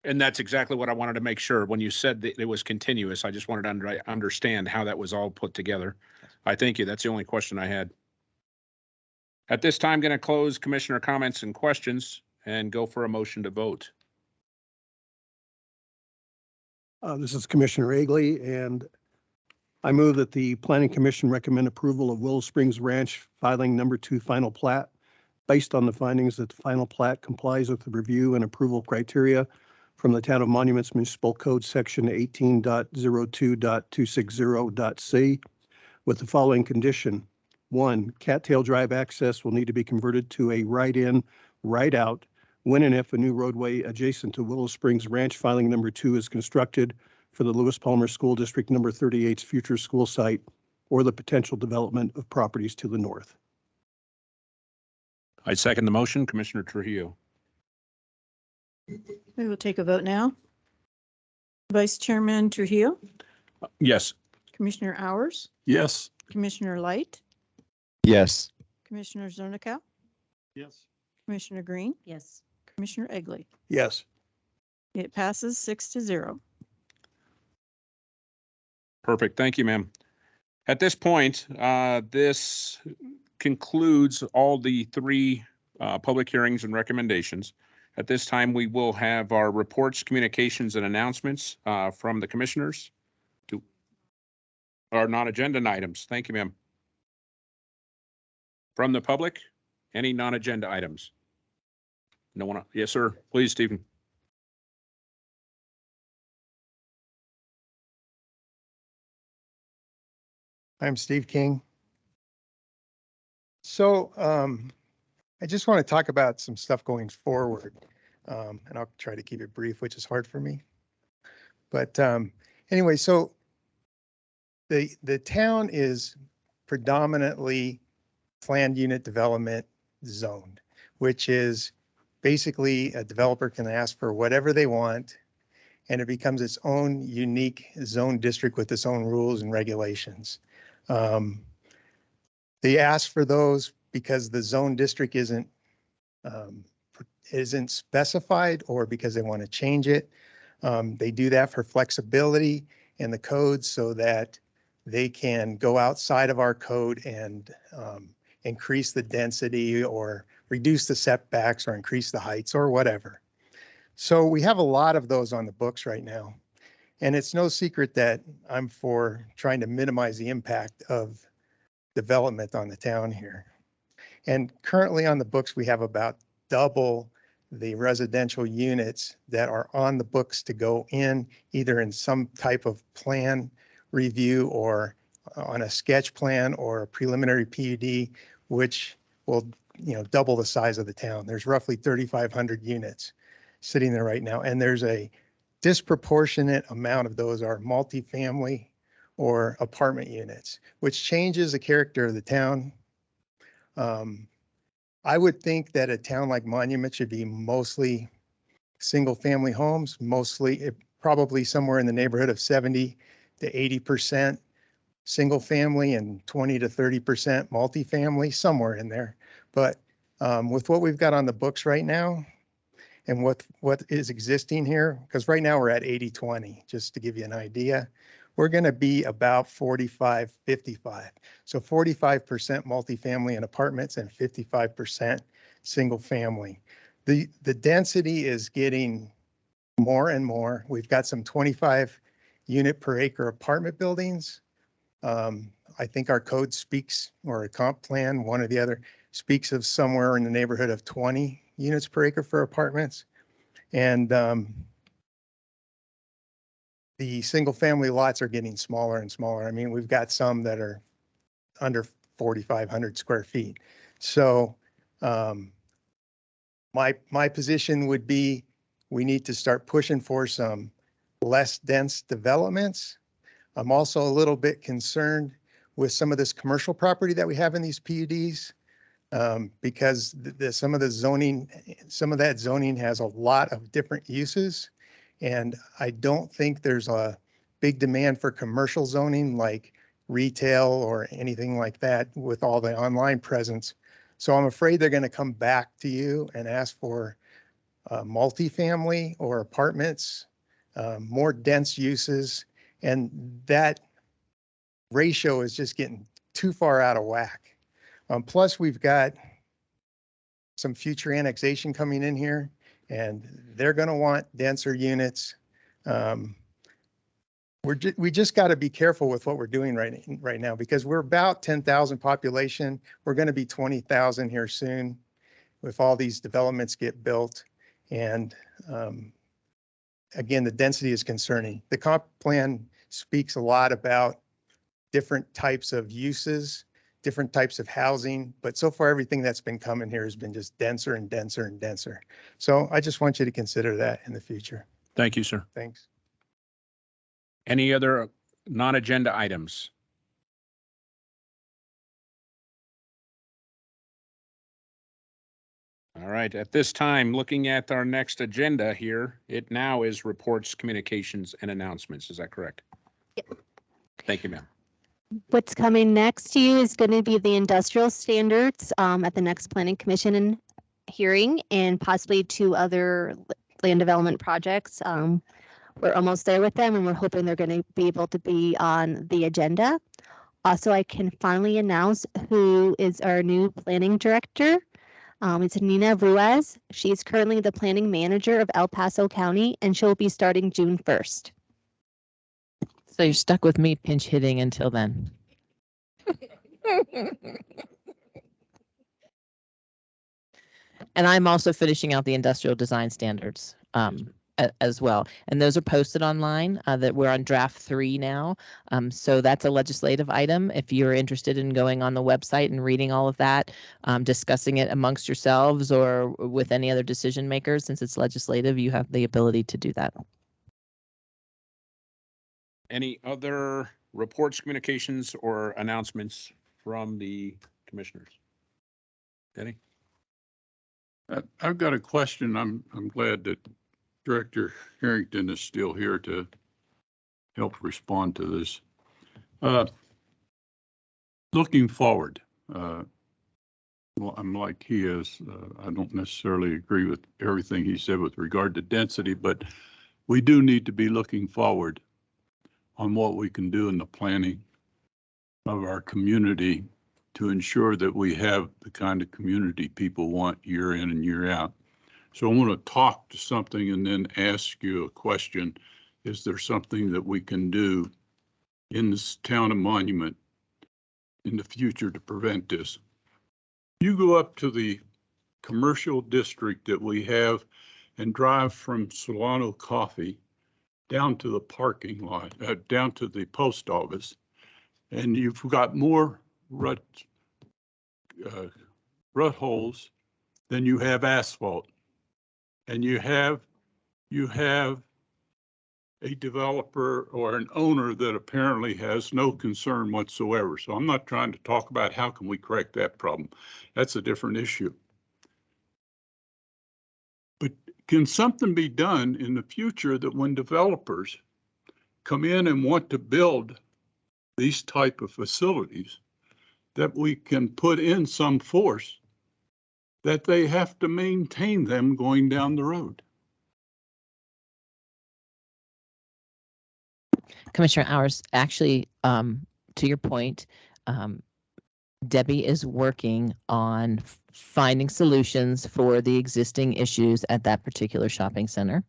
And that's exactly what I wanted to make sure. When you said that it was continuous, I just wanted to understand how that was all put together. I thank you. That's the only question I had. At this time, going to close commissioner comments and questions and go for a motion to vote. This is Commissioner Egley, and I move that the Planning Commission recommend approval of Willow Springs Ranch filing number 2 final plat based on the findings that the final plat complies with the review and approval criteria from the Town of Monuments Municipal Code Section 18.02.260.c with the following condition. 1, Cattail Drive access will need to be converted to a right-in, right-out when and if a new roadway adjacent to Willow Springs Ranch filing number 2 is constructed for the Lewis Palmer School District number 38's future school site or the potential development of properties to the north. I second the motion. Commissioner Trujillo. We will take a vote now. Vice Chairman Trujillo, Yes. Commissioner Hours, Yes. Commissioner Light, Yes. Commissioner Zernicka, Yes. Commissioner Green, Yes. Commissioner Egley. Yes. It passes 6-0. Perfect. Thank you, ma'am. At this point, this concludes all the 3 public hearings and recommendations. At this time, we will have our reports, communications, and announcements from the commissioners to our non-agenda items. Thank you, ma'am. From the public, any non-agenda items? No one? Yes, sir. Please, Stephen. I'm Steve King. So I just want to talk about some stuff going forward. And I'll try to keep it brief, which is hard for me. But anyway, so the town is predominantly planned unit development zoned, which is basically a developer can ask for whatever they want, and it becomes its own unique zone district with its own rules and regulations. They ask for those because the zone district isn't specified or because they want to change it. They do that for flexibility in the code so that they can go outside of our code and increase the density or reduce the setbacks or increase the heights or whatever. So we have a lot of those on the books right now. And it's no secret that I'm for trying to minimize the impact of development on the town here. And currently on the books, we have about double the residential units that are on the books to go in either in some type of plan review or on a sketch plan or a preliminary PUD, which will, double the size of the town. There's roughly 3,500 units sitting there right now. And there's a disproportionate amount of those are multifamily or apartment units, which changes the character of the town. I would think that a town like Monument should be mostly single-family homes, probably somewhere in the neighborhood of 70 to 80% single-family and 20 to 30% multifamily, somewhere in there. But with what we've got on the books right now and what is existing here, because right now we're at 80-20, just to give you an idea, we're going to be about 45-55. So 45% multifamily and apartments and 55% single family. The density is getting more and more. We've got some 25 unit per acre apartment buildings. I think our code speaks, or a comp plan, one or the other, speaks of somewhere in the neighborhood of 20 units per acre for apartments. And the single family lots are getting smaller and smaller. I mean, we've got some that are under 4,500 square feet. So my position would be, we need to start pushing for some less dense developments. I'm also a little bit concerned with some of this commercial property that we have in these PUDs, because some of that zoning has a lot of different uses. And I don't think there's a big demand for commercial zoning like retail or anything like that with all the online presence. So I'm afraid they're going to come back to you and ask for multifamily or apartments, more dense uses. And that ratio is just getting too far out of whack. Plus, we've got some future annexation coming in here, and they're going to want denser units. We just got to be careful with what we're doing right now, because we're about 10,000 population. We're going to be 20,000 here soon if all these developments get built. And again, the density is concerning. The comp plan speaks a lot about different types of uses, different types of housing, but so far everything that's been coming here has been just denser and denser and denser. So I just want you to consider that in the future. Thank you, sir. Thanks. Any other non-agenda items? All right, at this time, looking at our next agenda here, it now is reports, communications, and announcements. Is that correct? Yep. Thank you, ma'am. What's coming next to you is going to be the industrial standards at the next Planning Commission hearing, and possibly 2 other land development projects. We're almost there with them, and we're hoping they're going to be able to be on the agenda. Also, I can finally announce who is our new planning director. It's Nina Ruiz. She's currently the planning manager of El Paso County, and she'll be starting June 1st. So you're stuck with me pinch hitting until then. And I'm also finishing out the industrial design standards as well. And those are posted online, that we're on draft 3 now. So that's a legislative item. If you're interested in going on the website and reading all of that, discussing it amongst yourselves or with any other decision makers, since it's legislative, you have the ability to do that. Any other reports, communications, or announcements from the commissioners? Denny? I've got a question. I'm glad that Director Harrington is still here to help respond to this. Looking forward, well, I'm like he is. I don't necessarily agree with everything he said with regard to density, but we do need to be looking forward on what we can do in the planning of our community to ensure that we have the kind of community people want year in and year out. So I want to talk to something and then ask you a question. Is there something that we can do in this town of Monument in the future to prevent this? You go up to the commercial district that we have and drive from Solano Coffee down to the parking lot, down to the post office, and you've got more rut holes than you have asphalt. And you have a developer or an owner that apparently has no concern whatsoever. So I'm not trying to talk about how can we correct that problem. That's a different issue. But can something be done in the future that when developers come in and want to build these type of facilities, that we can put in some force that they have to maintain them going down the road? Commissioner Hours, actually, to your point, Debbie is working on finding solutions for the existing issues at that particular shopping center.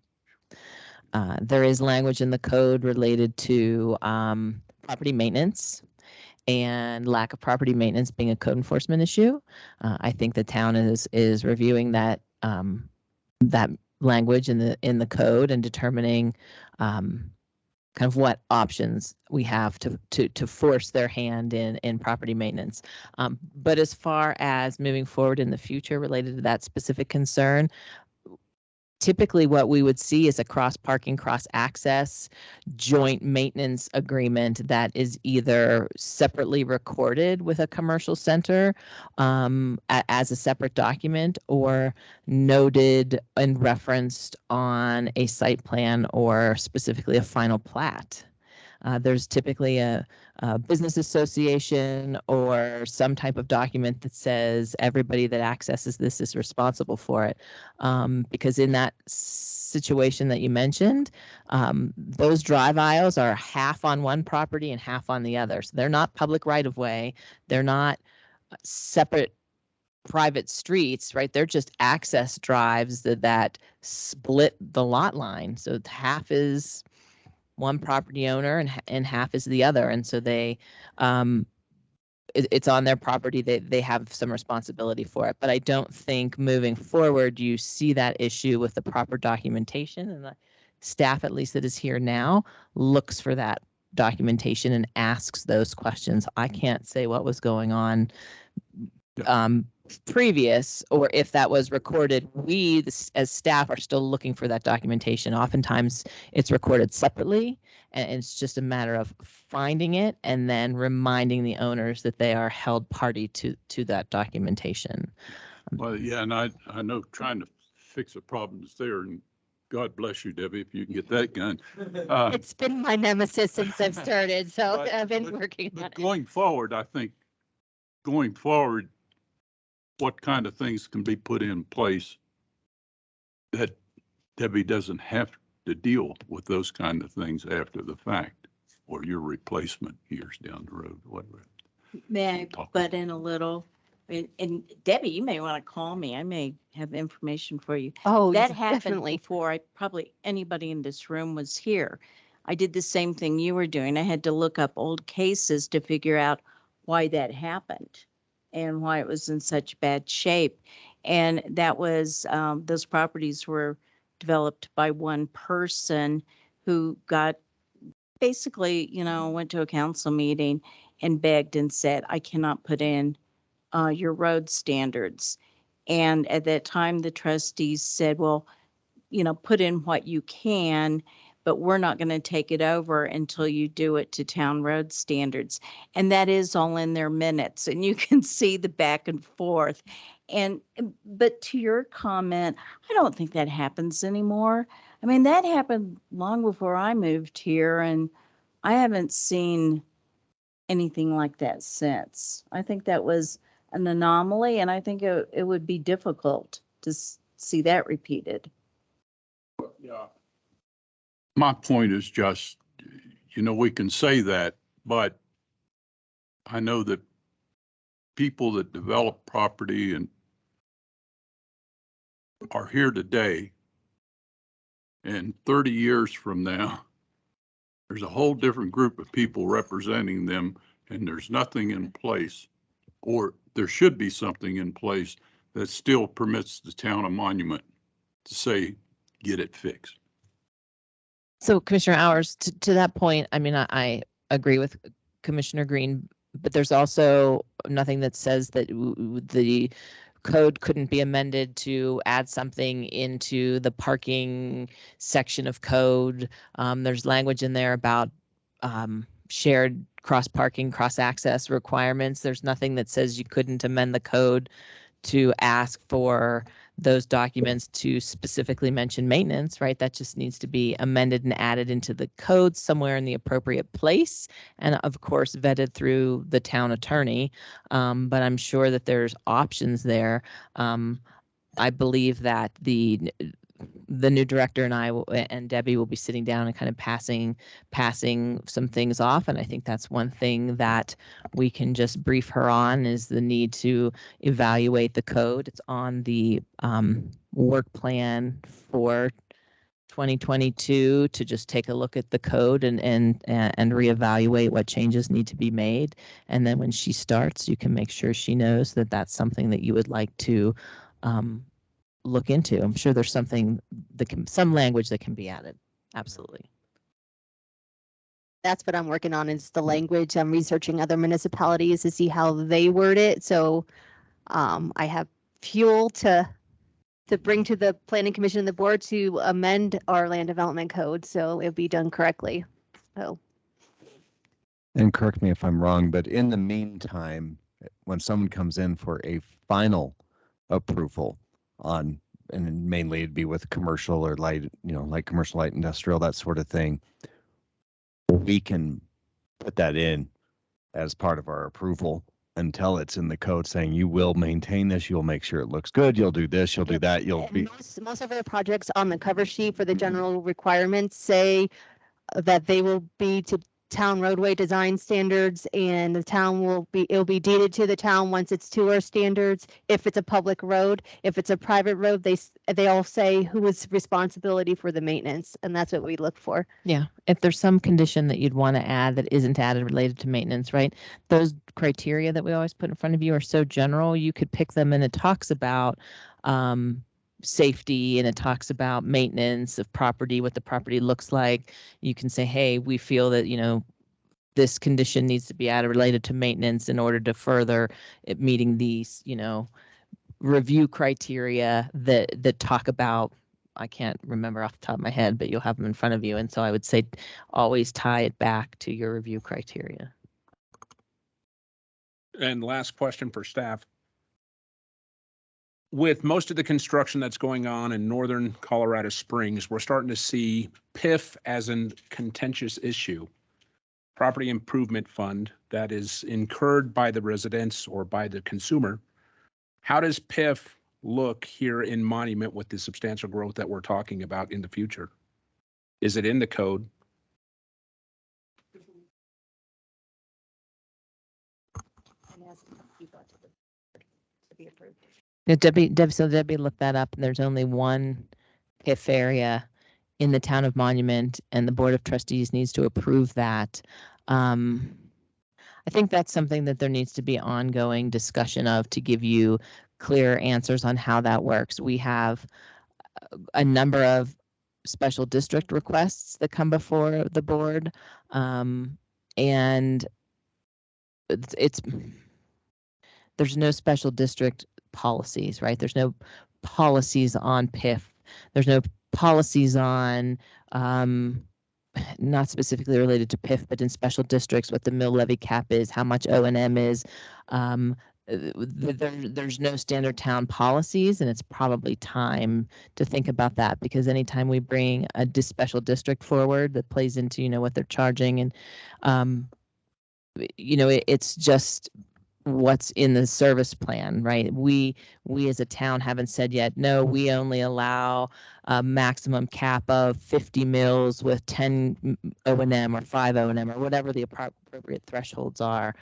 There is language in the code related to property maintenance and lack of property maintenance being a code enforcement issue. I think the town is reviewing that that language in the code and determining kind of what options we have to force their hand in property maintenance. But as far as moving forward in the future related to that specific concern, typically what we would see is a cross parking, cross access joint maintenance agreement that is either separately recorded with a commercial center as a separate document, or noted and referenced on a site plan or specifically a final plat. There's typically a business association or some type of document that says everybody that accesses this is responsible for it. Because in that situation that you mentioned, those drive aisles are half on one property and half on the other. So they're not public right of way. They're not separate private streets, right? They're just access drives that split the lot line. So half is one property owner and half is the other. And so they, it's on their property. They have some responsibility for it. But I don't think moving forward, you see that issue with the proper documentation, and the staff, at least that is here now, looks for that documentation and asks those questions. I can't say what was going on previous, or if that was recorded. We as staff are still looking for that documentation. Oftentimes it's recorded separately, and it's just a matter of finding it and then reminding the owners that they are held party to that documentation. Well, yeah, and I know trying to fix the problems there, and God bless you, Debbie, if you can get that done. It's been my nemesis since I've started, so I've been working on it. Going forward, I think, going forward, what kind of things can be put in place that Debbie doesn't have to deal with those kind of things after the fact, or your replacement years down the road, whatever. May I butt in a little? And Debbie, you may want to call me. I may have information for you. Oh, that happened definitely. before probably anybody in this room was here. I did the same thing you were doing. I had to look up old cases to figure out why that happened and why it was in such bad shape. And that was, those properties were developed by one person who got basically, went to a council meeting and begged and said, I cannot put in your road standards. And at that time, the trustees said, well, put in what you can, but we're not going to take it over until you do it to town road standards. And that is all in their minutes, and you can see the back and forth. But to your comment, I don't think that happens anymore. I mean, that happened long before I moved here, and I haven't seen anything like that since. I think that was an anomaly, and I think it would be difficult to see that repeated. Yeah. My point is just, we can say that, but I know that people that develop property and are here today, and 30 years from now, there's a whole different group of people representing them, and there's nothing in place, or there should be something in place that still permits the town of Monument to say, get it fixed. So Commissioner Hours, to that point, I mean, I agree with Commissioner Green, but there's also nothing that says that the code couldn't be amended to add something into the parking section of code. There's language in there about shared cross parking, cross access requirements. There's nothing that says you couldn't amend the code to ask for those documents to specifically mention maintenance, right? That just needs to be amended and added into the code somewhere in the appropriate place, and of course vetted through the town attorney. But I'm sure that there's options there. I believe that the the new director and and Debbie will be sitting down and kind of passing some things off. And I think that's one thing that we can just brief her on is the need to evaluate the code. It's on the work plan for 2022 to just take a look at the code and reevaluate what changes need to be made. And then when she starts, you can make sure she knows that that's something that you would like to look into. I'm sure there's something some language that can be added. Absolutely. That's what I'm working on is the language. I'm researching other municipalities to see how they word it. So I have fuel to bring to the Planning Commission and the board to amend our land development code. So it'll be done correctly. So. And correct me if I'm wrong, but in the meantime, when someone comes in for a final approval on, and mainly it'd be with commercial or light, like commercial, light industrial, that sort of thing, we can put that in as part of our approval until it's in the code saying you will maintain this, you'll make sure it looks good, you'll do this, you'll do that, you'll be. Most of our projects on the cover sheet for the general requirements say that they will be to town roadway design standards, and the town it'll be deeded to the town once it's to our standards. If it's a public road, if it's a private road, they all say who is responsibility for the maintenance, and that's what we look for. Yeah, if there's some condition that you'd want to add that isn't added related to maintenance, right? Those criteria that we always put in front of you are so general, you could pick them, and it talks about safety, and it talks about maintenance of property, what the property looks like. You can say, hey, we feel that, this condition needs to be added related to maintenance in order to further it meeting these, review criteria that talk about, I can't remember off the top of my head, but you'll have them in front of you. And so I would say always tie it back to your review criteria. And last question for staff. With most of the construction that's going on in northern Colorado Springs, we're starting to see PIF as a contentious issue, property improvement fund that is incurred by the residents or by the consumer. How does PIF look here in Monument with the substantial growth that we're talking about in the future? Is it in the code? Yeah, Debbie looked that up, and there's only one PIF area in the town of Monument, and the Board of Trustees needs to approve that. I think that's something that there needs to be ongoing discussion of to give you clear answers on how that works. We have a number of special district requests that come before the board, and there's no special district policies, right? There's no policies on PIF. There's no policies on not specifically related to PIF, but in special districts, what the mill levy cap is, how much O&M is. There's no standard town policies, and it's probably time to think about that, because anytime we bring a special district forward that plays into, what they're charging, and it's just what's in the service plan, right? We as a town haven't said yet, no, we only allow a maximum cap of 50 mills with 10 O&M or 5 O&M or whatever the appropriate thresholds are.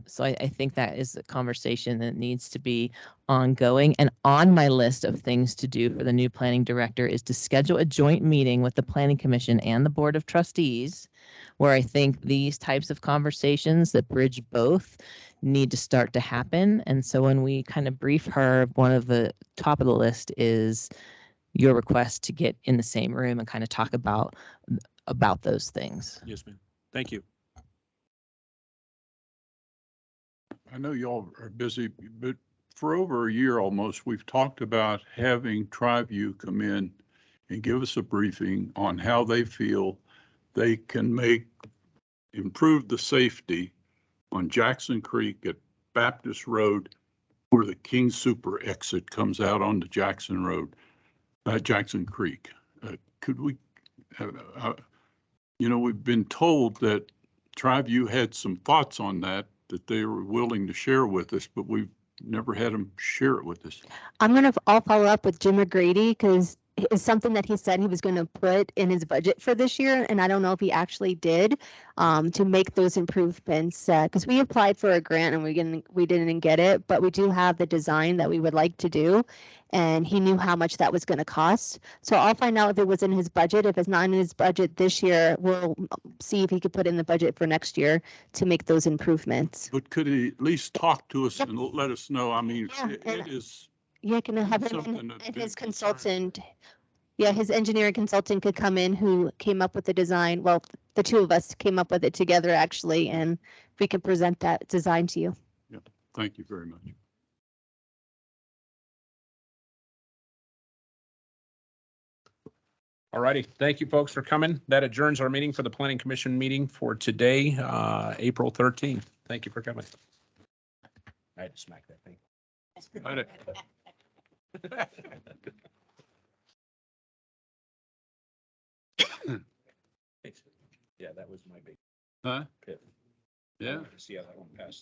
So I think that is a conversation that needs to be ongoing. And on my list of things to do for the new planning director is to schedule a joint meeting with the Planning Commission and the Board of Trustees, where I think these types of conversations that bridge both need to start to happen. And so when we kind of brief her, one of the top of the list is your request to get in the same room and kind of talk about those things. Yes, ma'am. Thank you. I know y'all are busy, but for over a year almost, we've talked about having TriView come in and give us a briefing on how they feel they can improve the safety on Jackson Creek at Baptist Road, where the King Super exit comes out onto Jackson Road, Jackson Creek. Could we, we've been told that TriView had some thoughts on that they were willing to share with us, but we've never had them share it with us. I'll follow up with Jim McGrady, because is something that he said he was going to put in his budget for this year, and I don't know if he actually did, to make those improvements. Because we applied for a grant and we didn't get it, but we do have the design that we would like to do, and he knew how much that was going to cost. So I'll find out if it was in his budget. If it's not in his budget this year, we'll see if he could put in the budget for next year to make those improvements. But could he at least talk to us and let us know? I mean, Yeah, it is. Yeah, can I have him something and, that's and been his concerned. consultant? Yeah, his engineering consultant could come in who came up with the design. Well, the two of us came up with it together actually, and we can present that design to you. Yeah, thank you very much. All righty. Thank you, folks, for coming. That adjourns our meeting for the Planning Commission meeting for today, April 13th. Thank you for coming. I had to smack that thing. Yeah, that was my big Huh? pit. Yeah. See how that one passed.